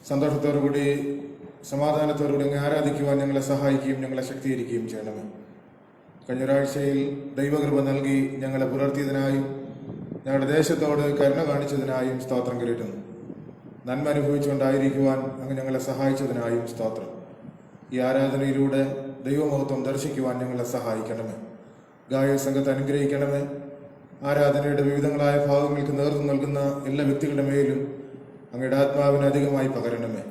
സന്തോഷത്തോടുകൂടി സമാധാനത്തോടുകൂടി അങ്ങ് ആരാധിക്കുവാൻ ഞങ്ങളെ സഹായിക്കുകയും ഞങ്ങളെ ശക്തീകരിക്കുകയും ചെയ്യണമേ. കഴിഞ്ഞ ഒരാഴ്ചയിൽ ദൈവകൃപ നൽകി ഞങ്ങളെ പുലർത്തിയതിനായും ഞങ്ങളുടെ ദേശത്തോട് കരുണ കാണിച്ചതിനായും സ്തോത്രം കരുതുന്നു. നന്മ അനുഭവിച്ചുകൊണ്ടായിരിക്കുവാൻ അങ്ങ് ഞങ്ങളെ സഹായിച്ചതിനായും സ്തോത്രം. ഈ ആരാധനയിലൂടെ ദൈവമഹത്വം ദർശിക്കുവാൻ ഞങ്ങളെ സഹായിക്കണമേ. ഗായക സംഘത്തെ അനുഗ്രഹിക്കണമേ. ആരാധനയുടെ വിവിധങ്ങളായ ഭാഗങ്ങൾക്ക് നേതൃത്വം നൽകുന്ന എല്ലാ വ്യക്തികളുടെ മേലും അങ്ങയുടെ ആത്മാവിന് അധികമായി പകരണമേ.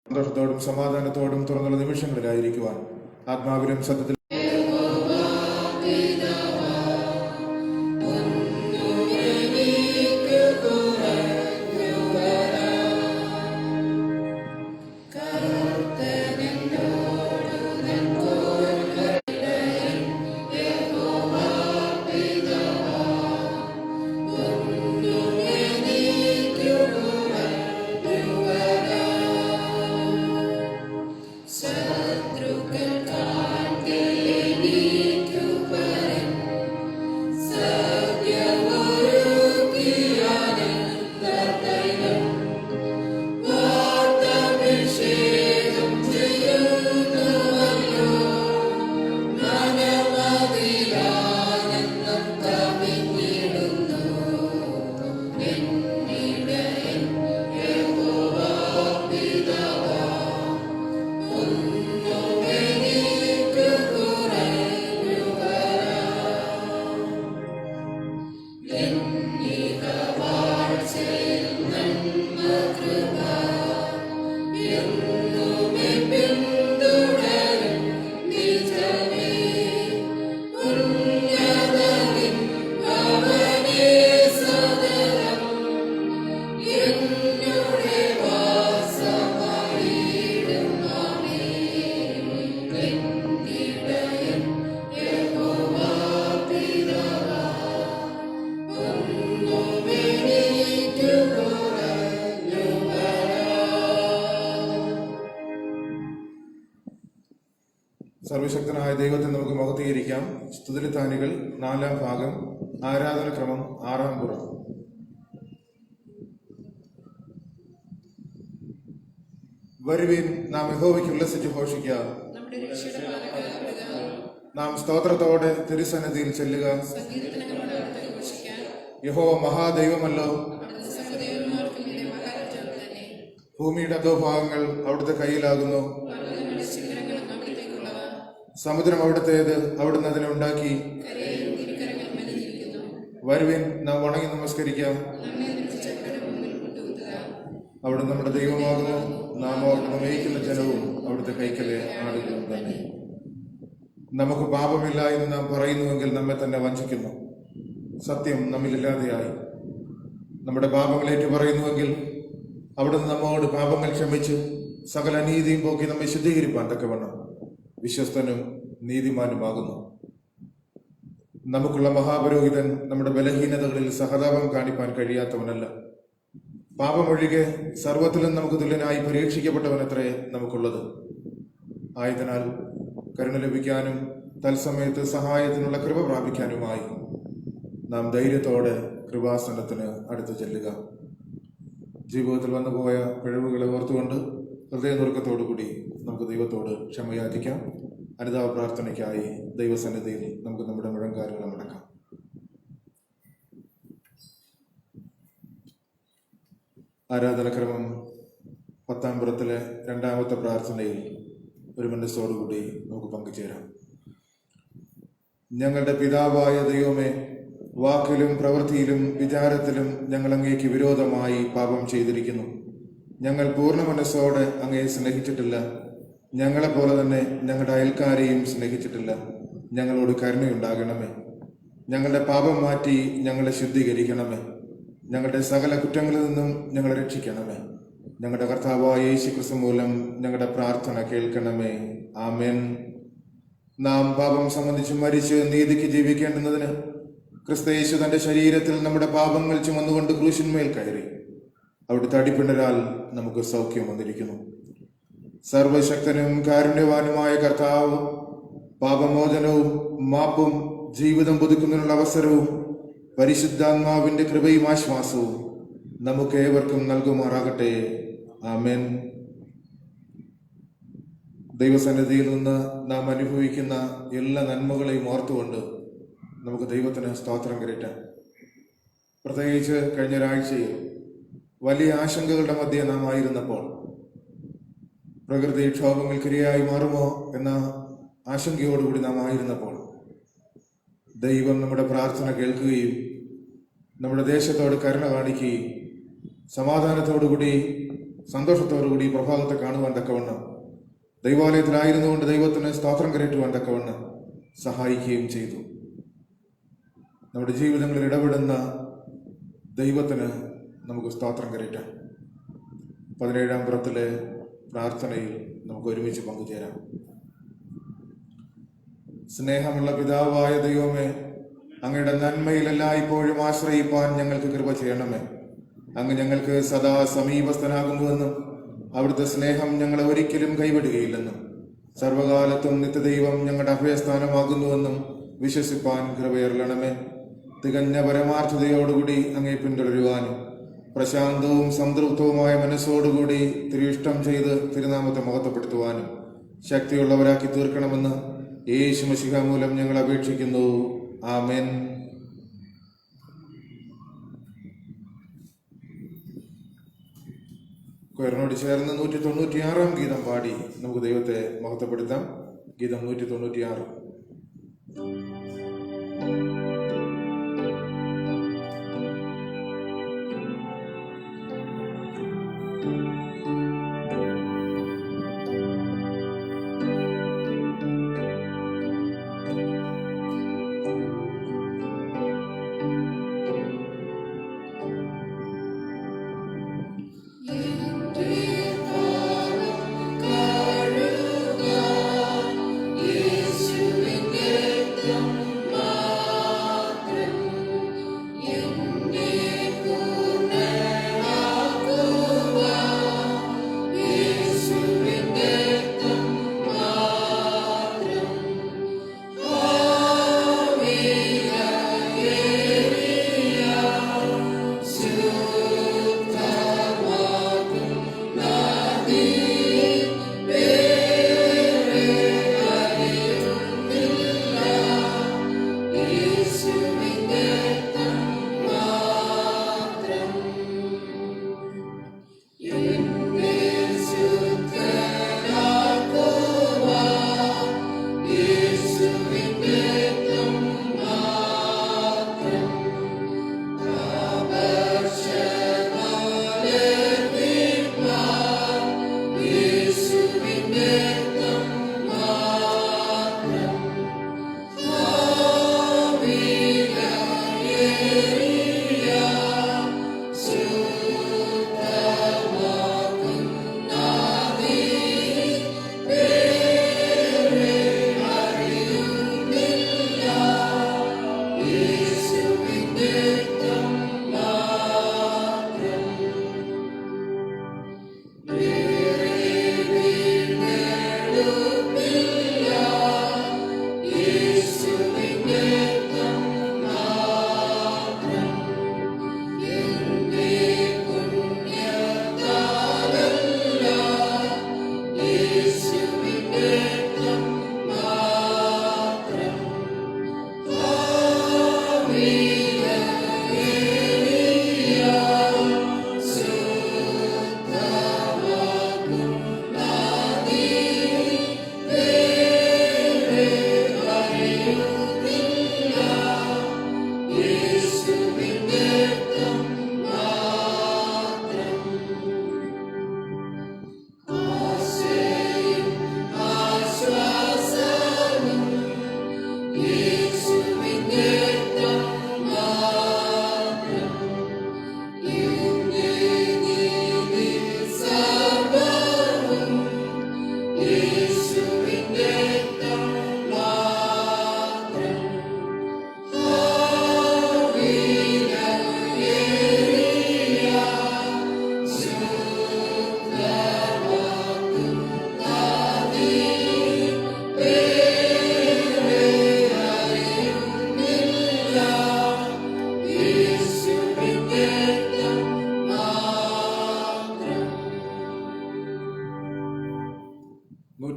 സന്തോഷത്തോടും സമാധാനത്തോടും തുറന്നുള്ള നിമിഷങ്ങളിലായിരിക്കുവാൻ ആത്മാവിലും സത്യത്തിൽ സർവശക്തനായ ദൈവത്തെ നമുക്ക് മഹത്വീകരിക്കാം. സ്തുതിലിത്താനികൾ 4-ാം ഭാഗം, ആരാധനക്രമം 6-ാം പുറം. വരുവീൻ, നാം യഹോവയ്ക്ക് ഉല്ലസിച്ച് ഘോഷിക്കാം. നാം സ്തോത്രത്തോടെ തിരുസന്നിധിയിൽ ചെല്ലുക. യഹോവ മഹാദൈവമല്ലോ. ഭൂമിയുടെ അധോഭാഗങ്ങൾ അവിടുത്തെ കയ്യിലാകുന്നു. സമുദ്രം അവിടുത്തേത്, അവിടുന്ന് അതിനെ ഉണ്ടാക്കി. വരുവിൻ, നാം വണങ്ങി നമസ്കരിക്കാം. അവിടുന്ന് നമ്മുടെ ദൈവമാകുന്നു. നാം അവിടുന്ന് മേയിക്കുന്ന ജനവും അവിടുത്തെ കൈക്കലെ ആടുകളും തന്നെ. നമുക്ക് പാപമില്ല എന്ന് നാം പറയുന്നുവെങ്കിൽ നമ്മെ തന്നെ വഞ്ചിക്കുന്നു. സത്യം നമ്മിലില്ലാതെയായി. നമ്മുടെ പാപങ്ങളേറ്റു പറയുന്നുവെങ്കിൽ അവിടുന്ന് നമ്മോട് പാപങ്ങൾ ക്ഷമിച്ച് സകല അനീതിയും പോക്കി നമ്മെ ശുദ്ധീകരിപ്പാൻ തക്കവണ്ണം വിശ്വസ്തനും നീതിമാനുമാകുന്നു. നമുക്കുള്ള മഹാപുരോഹിതൻ നമ്മുടെ ബലഹീനതകളിൽ സഹതാപം കാണിപ്പാൻ കഴിയാത്തവനല്ല. പാപമൊഴികെ സർവത്തിലും നമുക്ക് തുല്യനായി പരീക്ഷിക്കപ്പെട്ടവനത്രേ നമുക്കുള്ളത്. ആയതിനാൽ കരുണ ലഭിക്കാനും തത്സമയത്ത് സഹായത്തിനുള്ള കൃപ പ്രാപിക്കാനുമായി നാം ധൈര്യത്തോടെ കൃപാസനത്തിന് അടുത്ത് ചെല്ലുക. ജീവിതത്തിൽ വന്നുപോയ പിഴവുകളെ ഓർത്തുകൊണ്ട് ഹൃദയനുറുക്കത്തോടുകൂടി നമുക്ക് ദൈവത്തോട് ക്ഷമയാചിക്കാം. അനുതാപ പ്രാർത്ഥനയ്ക്കായി ദൈവസന്നിധിയിൽ നമുക്ക് നമ്മുടെ മുഴങ്കാലുകൾ മടക്കാം. ആരാധനക്രമം 10-ാം പുറത്തിലെ 2-ാമത്തെ പ്രാർത്ഥനയിൽ ഒരു മനസ്സോടുകൂടി നമുക്ക് പങ്കുചേരാം. ഞങ്ങളുടെ പിതാവായ ദൈവമേ, വാക്കിലും പ്രവൃത്തിയിലും വിചാരത്തിലും ഞങ്ങൾ അങ്ങേക്ക് വിരോധമായി പാപം ചെയ്തിരിക്കുന്നു. ഞങ്ങൾ പൂർണ്ണ മനസ്സോടെ അങ്ങയെ സ്നേഹിച്ചിട്ടില്ല. ഞങ്ങളെപ്പോലെ തന്നെ ഞങ്ങളുടെ അയൽക്കാരെയും സ്നേഹിച്ചിട്ടില്ല. ഞങ്ങളോട് കരുണയുണ്ടാകണമേ. ഞങ്ങളുടെ പാപം മാറ്റി ഞങ്ങളെ ശുദ്ധീകരിക്കണമേ. ഞങ്ങളുടെ സകല കുറ്റങ്ങളിൽ നിന്നും ഞങ്ങളെ രക്ഷിക്കണമേ. ഞങ്ങളുടെ കർത്താവായ യേശുക്രിസ്തു മൂലം ഞങ്ങളുടെ പ്രാർത്ഥന കേൾക്കണമേ. ആമേൻ. നാം പാപം സംബന്ധിച്ച് മരിച്ച് നീതിക്ക് ജീവിക്കേണ്ടുന്നതിന് ക്രിസ്തുയേശു തന്റെ ശരീരത്തിൽ നമ്മുടെ പാപങ്ങൾ ചുമന്നുകൊണ്ട് ക്രൂശിന്മേൽ കയറി. അവിടുത്തെ അടിപ്പിണരാൽ നമുക്ക് സൗഖ്യം വന്നിരിക്കുന്നു. സർവശക്തനും കാരുണ്യവാനുമായ കർത്താവ് പാപമോചനവും മാപ്പും ജീവിതം പുതുക്കുന്നതിനുള്ള അവസരവും പരിശുദ്ധാത്മാവിന്റെ കൃപയും ആശ്വാസവും നമുക്കേവർക്കും നൽകുമാറാകട്ടെ. ആമേൻ. ദൈവസന്നിധിയിൽ നിന്ന് നാം അനുഭവിക്കുന്ന എല്ലാ നന്മകളെയും ഓർത്തുകൊണ്ട് നമുക്ക് ദൈവത്തിന് സ്തോത്രം കരയറ്റാം. പ്രത്യേകിച്ച് കഴിഞ്ഞ ഒരാഴ്ചയിൽ വലിയ ആശങ്കകളുടെ മധ്യേ നാം ആയിരുന്നപ്പോൾ, പ്രകൃതിക്ഷോഭങ്ങൾക്കിരയായി മാറുമോ എന്ന ആശങ്കയോടുകൂടി നാം ആയിരുന്നപ്പോൾ, ദൈവം നമ്മുടെ പ്രാർത്ഥന കേൾക്കുകയും നമ്മുടെ ദേശത്തോട് കരുണ കാണിക്കുകയും സമാധാനത്തോടുകൂടി സന്തോഷത്തോടുകൂടി പ്രഭാതത്തെ കാണുവാൻ തക്കവണ്ണം ദൈവാലയത്തിലായിരുന്നുകൊണ്ട് ദൈവത്തിന് സ്തോത്രം കരയറ്റുവാൻ തക്കവണ്ണം സഹായിക്കുകയും ചെയ്തു. നമ്മുടെ ജീവിതങ്ങളിൽ ഇടപെടുന്ന ദൈവത്തിന് നമുക്ക് സ്തോത്രം കരയറ്റാം. 17-ാം പുറത്തിലെ പ്രാർത്ഥനയിൽ നമുക്ക് ഒരുമിച്ച് പങ്കുചേരാം. സ്നേഹമുള്ള പിതാവായ ദൈവമേ, അങ്ങയുടെ നന്മയിലെല്ലാം ഇപ്പോഴും ആശ്രയിപ്പാൻ ഞങ്ങൾക്ക് കൃപ ചെയ്യണമേ. അങ്ങ് ഞങ്ങൾക്ക് സദാ സമീപസ്ഥനാകുന്നുവെന്നും അവിടുത്തെ സ്നേഹം ഞങ്ങളെ ഒരിക്കലും കൈവിടുകയില്ലെന്നും സർവകാലത്തും നിത്യദൈവം ഞങ്ങളുടെ അഭയസ്ഥാനമാകുന്നുവെന്നും വിശ്വസിപ്പാൻ കൃപയരുളണമേ. തികഞ്ഞ പരമാർത്ഥതയോടുകൂടി അങ്ങേ പിന്തുടരുവാനും പ്രശാന്തവും സംതൃപ്തവുമായ മനസ്സോടുകൂടി തിരുവിഷ്ടം ചെയ്ത് തിരുനാമത്തെ മഹത്വപ്പെടുത്തുവാനും ശക്തിയുള്ളവരാക്കി തീർക്കണമെന്ന് യേശു മശിഹ മൂലം ഞങ്ങൾ അപേക്ഷിക്കുന്നു. ആമേൻ. കൊയറിനോട് ചേർന്ന് 196-ാം ഗീതം പാടി നമുക്ക് ദൈവത്തെ മഹത്വപ്പെടുത്താം. ഗീതം 196.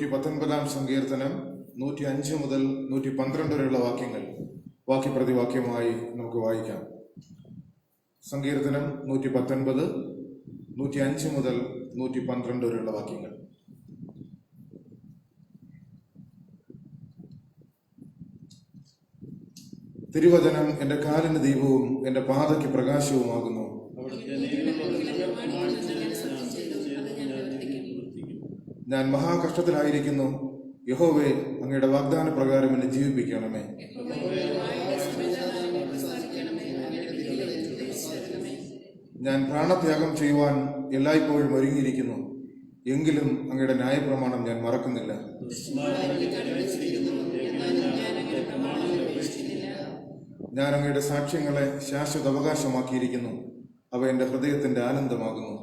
119 സങ്കീർത്തനം 105 മുതൽ 112 വരെയുള്ള വാക്യങ്ങൾ വാക്യപ്രതിവാക്യമായി നമുക്ക് വായിക്കാം. സങ്കീർത്തനം 119, 105 മുതൽ 112 വരെയുള്ള വാക്യങ്ങൾ. തിരുവചനം എൻ്റെ കാലിന് ദീപവും എൻ്റെ പാതയ്ക്ക് പ്രകാശവുമാകുന്നു. ഞാൻ മഹാകഷ്ടത്തിലായിരിക്കുന്നു. യഹോവേ, അങ്ങയുടെ വാഗ്ദാന പ്രകാരം എന്നെ ജീവിപ്പിക്കണമേ. ഞാൻ പ്രാണത്യാഗം ചെയ്യുവാൻ എല്ലായ്പ്പോഴും ഒരുങ്ങിയിരിക്കുന്നു. എങ്കിലും അങ്ങയുടെ ന്യായപ്രമാണം ഞാൻ മറക്കുന്നില്ല. ഞാൻ അങ്ങയുടെ സാക്ഷ്യങ്ങളെ ശാശ്വത അവകാശമാക്കിയിരിക്കുന്നു. അവ എൻ്റെ ഹൃദയത്തിന്റെ ആനന്ദമാകുന്നു.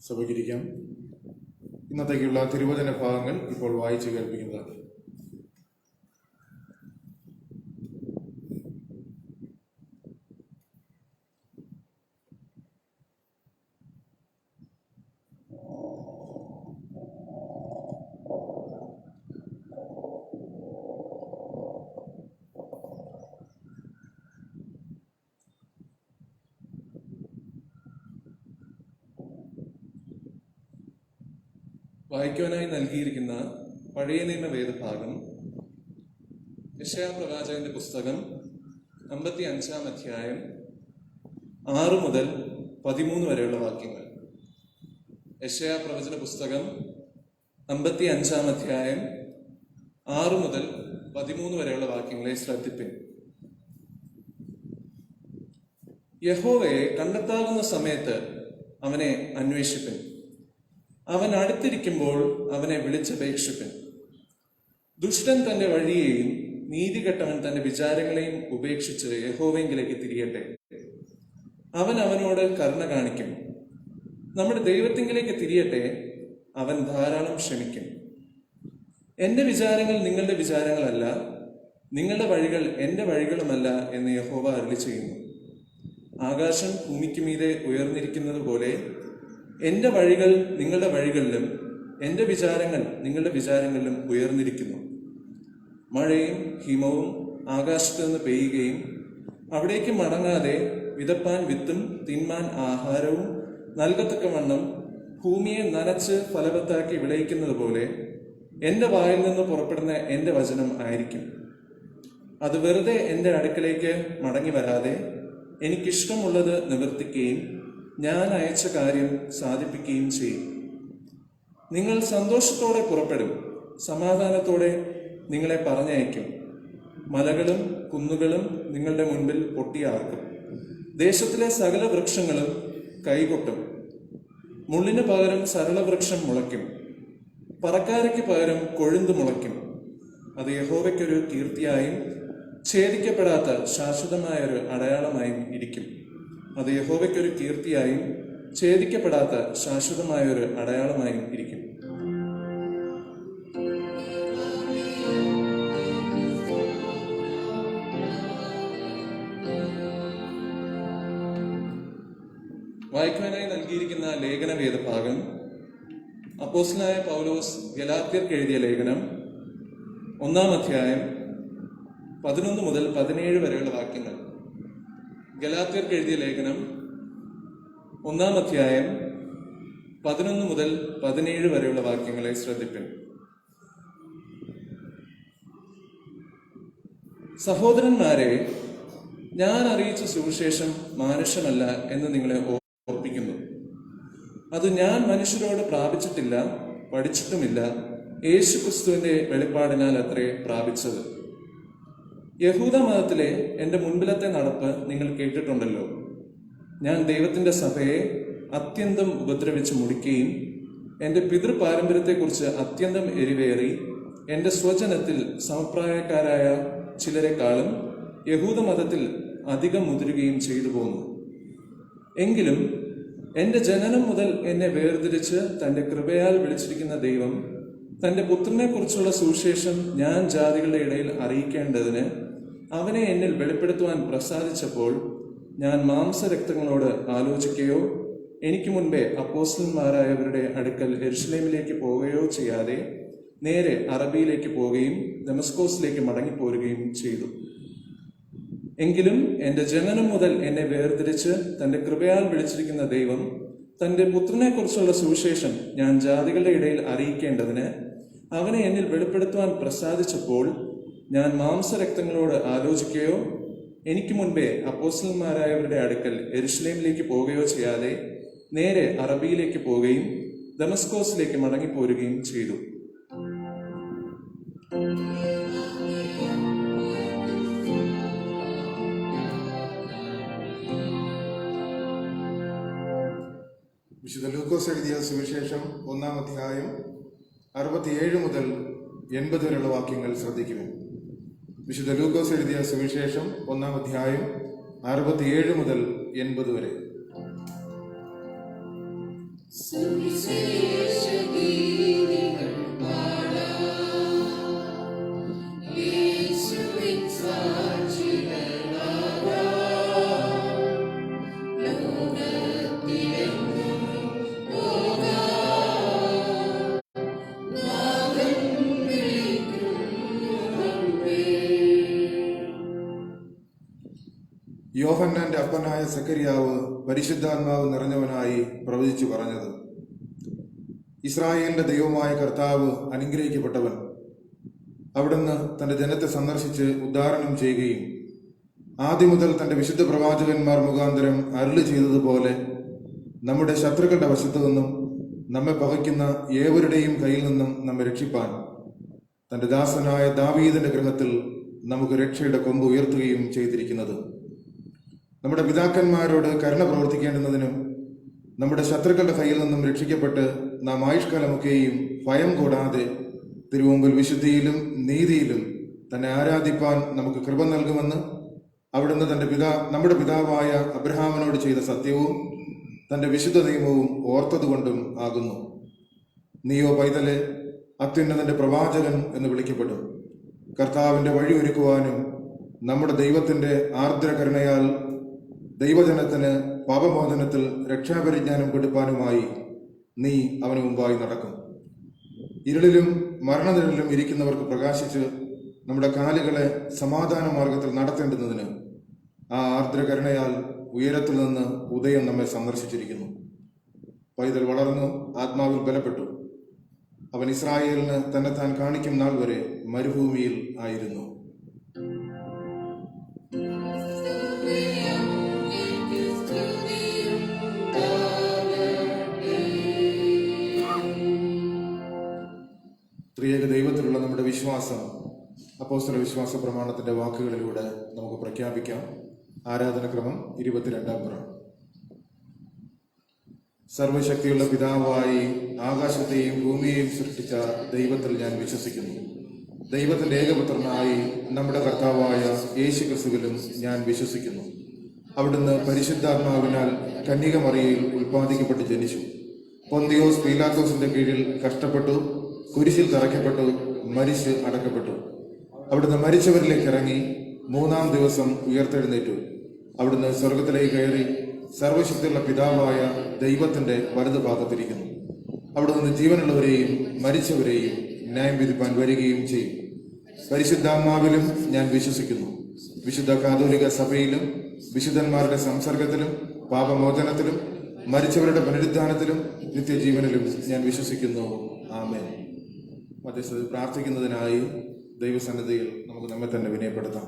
സഭയ്ക്കിരിക്കാം. ഇന്നത്തേക്കുള്ള തിരുവചന ഭാഗങ്ങൾ ഇപ്പോൾ വായിച്ചു കേൾപ്പിക്കുന്നതാണ്. വായിക്കുവാനായി നൽകിയിരിക്കുന്ന പഴയ നിയമ വേദഭാഗം യെശയ്യാ പ്രവാചകന്റെ പുസ്തകം 55 അധ്യായം 6 മുതൽ 13 വരെയുള്ള വാക്യങ്ങൾ. യെശയ്യാ പ്രവചന പുസ്തകം 55 അധ്യായം 6 മുതൽ 13 വരെയുള്ള വാക്യങ്ങളെ ശ്രദ്ധിപ്പിൻ. യഹോവയെ കണ്ടെത്താവുന്ന സമയത്ത് അവനെ അന്വേഷിപ്പിൻ. അവൻ അടുത്തിരിക്കുമ്പോൾ അവനെ വിളിച്ചപേക്ഷിപ്പിൻ. ദുഷ്ടൻ തന്റെ വഴിയെയും നീതികെട്ടവൻ തന്റെ വിചാരങ്ങളെയും ഉപേക്ഷിച്ച് യഹോവയെങ്കിലേക്ക് തിരിയട്ടെ. അവൻ അവനോട് കരുണ കാണിക്കും. നമ്മുടെ ദൈവത്തിങ്കിലേക്ക് തിരിയട്ടെ. അവൻ ധാരാളം ക്ഷമിക്കും. എന്റെ വിചാരങ്ങൾ നിങ്ങളുടെ വിചാരങ്ങളല്ല, നിങ്ങളുടെ വഴികൾ എന്റെ വഴികളുമല്ല എന്ന് യഹോവ അരുളി ചെയ്യുന്നു. ആകാശം ഭൂമിക്ക് മീതെ ഉയർന്നിരിക്കുന്നത് പോലെ എന്റെ വഴികൾ നിങ്ങളുടെ വഴികളിലും എന്റെ വിചാരങ്ങൾ നിങ്ങളുടെ വിചാരങ്ങളിലും ഉയർന്നിരിക്കുന്നു. മഴയും ഹിമവും ആകാശത്ത് നിന്ന് പെയ്യുകയും അവിടേക്ക് മടങ്ങാതെ വിതപ്പാൻ വിത്തും തിന്മാൻ ആഹാരവും നൽകത്തക്കവണ്ണം ഭൂമിയെ നനച്ച് ഫലവത്താക്കി വിളയിക്കുന്നത് പോലെ എന്റെ വായിൽ നിന്ന് പുറപ്പെടുന്ന എന്റെ വചനം ആയിരിക്കും. അത് വെറുതെ എന്റെ അടുക്കലേക്ക് മടങ്ങി വരാതെ എനിക്കിഷ്ടമുള്ളത് നിവർത്തിക്കുകയും ഞാൻ അയച്ച കാര്യം സാധിപ്പിക്കുകയും ചെയ്യും. നിങ്ങൾ സന്തോഷത്തോടെ പുറപ്പെടും, സമാധാനത്തോടെ നിങ്ങളെ പറഞ്ഞയക്കും. മലകളും കുന്നുകളും നിങ്ങളുടെ മുൻപിൽ പൊട്ടിയാർക്കും. ദേശത്തിലെ സകല വൃക്ഷങ്ങളും കൈകൊട്ടും. മുള്ളിന് പകരം സരളവൃക്ഷം മുളയ്ക്കും. പറക്കാരയ്ക്ക് പകരം കൊഴുന്ത് മുളയ്ക്കും. അത് യഹോവയ്ക്കൊരു കീർത്തിയായും ഛേദിക്കപ്പെടാത്ത ശാശ്വതമായൊരു അടയാളമായും ഇരിക്കും. അത് യഹോവയ്ക്കൊരു കീർത്തിയായും ഛേദിക്കപ്പെടാത്ത ശാശ്വതമായൊരു അടയാളമായും ഇരിക്കും. വായിക്കുവാനായി നൽകിയിരിക്കുന്ന ലേഖന വേദഭാഗം അപ്പോസ്തലനായ പൗലോസ് ഗലാത്യർക്ക് എഴുതിയ ലേഖനം 1 അധ്യായം 11 മുതൽ 17 വരെയുള്ള വാക്യങ്ങൾ. ഗലാത്യർക്ക് എഴുതിയ ലേഖനം 1 അധ്യായം 11 മുതൽ 17 വരെയുള്ള വാക്യങ്ങളെ ശ്രദ്ധിപ്പിൻ. സഹോദരന്മാരെ, ഞാൻ അറിയിച്ച സുവിശേഷം മാനുഷമല്ല എന്ന് നിങ്ങളെ ഓർപ്പിക്കുന്നു. അത് ഞാൻ മനുഷ്യരോട് പ്രാപിച്ചിട്ടില്ല, പഠിച്ചിട്ടുമില്ല, യേശുക്രിസ്തുവിന്റെ വെളിപ്പാടിനാൽ അത്രേ പ്രാപിച്ചത്. യഹൂദ മതത്തിലെ എൻ്റെ മുൻപിലത്തെ നടപ്പ് നിങ്ങൾ കേട്ടിട്ടുണ്ടല്ലോ. ഞാൻ ദൈവത്തിൻ്റെ സഭയെ അത്യന്തം ഉപദ്രവിച്ച് മുടിക്കുകയും എൻ്റെ പിതൃപാരമ്പര്യത്തെക്കുറിച്ച് അത്യന്തം എരിവേറി എൻ്റെ സ്വജനത്തിൽ സമപ്രായക്കാരായ ചിലരെക്കാളും യഹൂദ മതത്തിൽ അധികം മുതിരുകയും ചെയ്തു പോന്നു. എങ്കിലും എൻ്റെ ജനനം മുതൽ എന്നെ വേർതിരിച്ച് തൻ്റെ കൃപയാൽ വിളിച്ചിരിക്കുന്ന ദൈവം തൻ്റെ പുത്രനെക്കുറിച്ചുള്ള സുവിശേഷം ഞാൻ ജാതികളുടെ ഇടയിൽ അറിയിക്കേണ്ടതിന് അവനെ എന്നിൽ വെളിപ്പെടുത്തുവാൻ പ്രസാദിച്ചപ്പോൾ ഞാൻ മാംസരക്തങ്ങളോട് ആലോചിക്കുകയോ എനിക്ക് മുൻപേ അപ്പോസ്തലന്മാരായവരുടെ അടുക്കൽ യെരുശലേമിലേക്ക് പോവുകയോ ചെയ്യാതെ നേരെ അറബിയിലേക്ക് പോവുകയും ദമസ്കോസിലേക്ക് മടങ്ങിപ്പോരുകയും ചെയ്തു. എങ്കിലും എൻ്റെ ജനനം മുതൽ എന്നെ വേർതിരിച്ച് തൻ്റെ കൃപയാൽ വിളിച്ചിരിക്കുന്ന ദൈവം തൻ്റെ പുത്രനെക്കുറിച്ചുള്ള സുവിശേഷം ഞാൻ ജാതികളുടെ ഇടയിൽ അറിയിക്കേണ്ടതിന് അവനെ എന്നിൽ വെളിപ്പെടുത്തുവാൻ പ്രസാദിച്ചപ്പോൾ ഞാൻ മാംസരക്തങ്ങളോട് ആലോചിക്കുകയോ എനിക്ക് മുൻപേ അപ്പോസ്തലന്മാരായവരുടെ അടുക്കൽ യെരുശലേമിലേക്ക് പോവുകയോ ചെയ്യാതെ നേരെ അറബിയിലേക്ക് പോവുകയും ദമസ്കോസിലേക്ക് മടങ്ങിപ്പോരുകയും ചെയ്തു. വിശുദ്ധ ലൂക്കോസ് എഴുതിയ സുവിശേഷം 1-ാം അധ്യായം 67 മുതൽ 80 വരെയുള്ള വാക്യങ്ങൾ ശ്രദ്ധിക്കുമോ? വിശുദ്ധ ലൂക്കോസ് എഴുതിയ സുവിശേഷം 1-ാം അധ്യായം 67 മുതൽ 80 വരെ. യോഹന്നാന്റെ അപ്പനായ സക്കരിയാവ് പരിശുദ്ധാത്മാവ് നിറഞ്ഞവനായി പ്രവചിച്ചു പറഞ്ഞത്: ഇസ്രായേലിന്റെ ദൈവമായ കർത്താവ് അനുഗ്രഹിക്കപ്പെട്ടവൻ. അവിടുന്ന് തന്റെ ജനത്തെ സന്ദർശിച്ച് ഉദ്ധാരണം ചെയ്യുകയും ആദ്യം മുതൽ തന്റെ വിശുദ്ധ പ്രവാചകന്മാർ മുഖാന്തരം അരുളി ചെയ്തതുപോലെ നമ്മുടെ ശത്രുക്കളുടെ വശത്തു നിന്നും നമ്മെ പകയ്ക്കുന്ന ഏവരുടെയും കയ്യിൽ നിന്നും നമ്മെ രക്ഷിപ്പാൻ തന്റെ ദാസനായ ദാവീദിന്റെ ഗൃഹത്തിൽ നമുക്ക് രക്ഷയുടെ കൊമ്പ് ഉയർത്തുകയും ചെയ്തിരിക്കുന്നത്. നമ്മുടെ പിതാക്കന്മാരോട് കരുണ പ്രവർത്തിക്കേണ്ടുന്നതിനും നമ്മുടെ ശത്രുക്കളുടെ കയ്യിൽ നിന്നും രക്ഷിക്കപ്പെട്ട് നാം ആയുഷ്കാലമൊക്കെയും ഭയം കൂടാതെ തിരുമുമ്പിൽ വിശുദ്ധിയിലും നീതിയിലും തന്നെ ആരാധിപ്പാൻ നമുക്ക് കൃപ നൽകുമെന്ന് അവിടുന്ന് നമ്മുടെ പിതാവായ അബ്രഹാമിനോട് ചെയ്ത സത്യവും തന്റെ വിശുദ്ധ നിയമവും ഓർത്തതുകൊണ്ടും ആകുന്നു. നീയോ പൈതലെ അത്യുന്നതന്റെ പ്രവാചകൻ എന്ന് വിളിക്കപ്പെടും. കർത്താവിന്റെ വഴി ഒരുക്കുവാനും നമ്മുടെ ദൈവത്തിന്റെ ആർദ്രകരുണയാൽ ദൈവജനത്തിന് പാപമോചനത്തിൽ രക്ഷാപരിജ്ഞാനം കൊടുപ്പാനുമായി നീ അവന് മുമ്പായി നടക്കും. ഇരുളിലും മരണനിഴലിലും ഇരിക്കുന്നവർക്ക് പ്രകാശിച്ച് നമ്മുടെ കാലുകളെ സമാധാന മാർഗത്തിൽ നടത്തേണ്ടുന്നതിന് ആ ആർദ്രകരുണയാൽ ഉയരത്തിൽ നിന്ന് ഉദയം നമ്മെ സന്ദർശിച്ചിരിക്കുന്നു. പൈതൽ വളർന്നു ആത്മാവിൽ ബലപ്പെട്ടു. അവൻ ഇസ്രായേലിന് തന്നെത്താൻ കാണിക്കും നാൾ വരെ മരുഭൂമിയിൽ ആയിരുന്നു. ത്രിയേക ദൈവത്തിലുള്ള നമ്മുടെ വിശ്വാസം അപ്പോസ്തല വിശ്വാസ പ്രമാണത്തിന്റെ വാക്കുകളിലൂടെ നമുക്ക് പ്രഖ്യാപിക്കാം. ആരാധനക്രമം 22-ാം പുറം. സർവശക്തിയുള്ള പിതാവായി ആകാശത്തെയും ഭൂമിയെയും സൃഷ്ടിച്ച ദൈവത്തിൽ ഞാൻ വിശ്വസിക്കുന്നു. ദൈവത്തിന്റെ ഏകപുത്രനായി നമ്മുടെ കർത്താവായ യേശുക്രിസ്തുവിലും ഞാൻ വിശ്വസിക്കുന്നു. അവിടുന്ന് പരിശുദ്ധാത്മാവിനാൽ കന്യകമറിയയിൽ ഉൽപ്പാദിക്കപ്പെട്ട് ജനിച്ചു. പൊന്തിയോസ് പീലാത്തോസിന്റെ കീഴിൽ കഷ്ടപ്പെട്ടു, കുരിശിൽ തറയ്ക്കപ്പെട്ടു, മരിച്ച് അടക്കപ്പെട്ടു. അവിടുന്ന് മരിച്ചവരിലേക്ക് ഇറങ്ങി 3-ാം ദിവസം ഉയർത്തെഴുന്നേറ്റു. അവിടുന്ന് സ്വർഗത്തിലേക്ക് കയറി സർവശക്തിയുള്ള പിതാവായ ദൈവത്തിന്റെ വലതുഭാഗത്തിരിക്കുന്നു. അവിടുന്ന് ജീവനുള്ളവരെയും മരിച്ചവരെയും ന്യായം വിധിപ്പാൻ വരികയും ചെയ്യും. പരിശുദ്ധാത്മാവിലും ഞാൻ വിശ്വസിക്കുന്നു. വിശുദ്ധ കാതോലിക സഭയിലും വിശുദ്ധന്മാരുടെ സംസർഗത്തിലും പാപമോചനത്തിലും മരിച്ചവരുടെ പുനരുദ്ധാനത്തിലും നിത്യജീവനിലും ഞാൻ വിശ്വസിക്കുന്നു. ആമേൻ. മധ്യസ്ഥത പ്രാർത്ഥിക്കുന്നതിനായി ദൈവസന്നിധിയിൽ നമുക്ക് നമ്മെ തന്നെ വിനയപ്പെടുത്താം.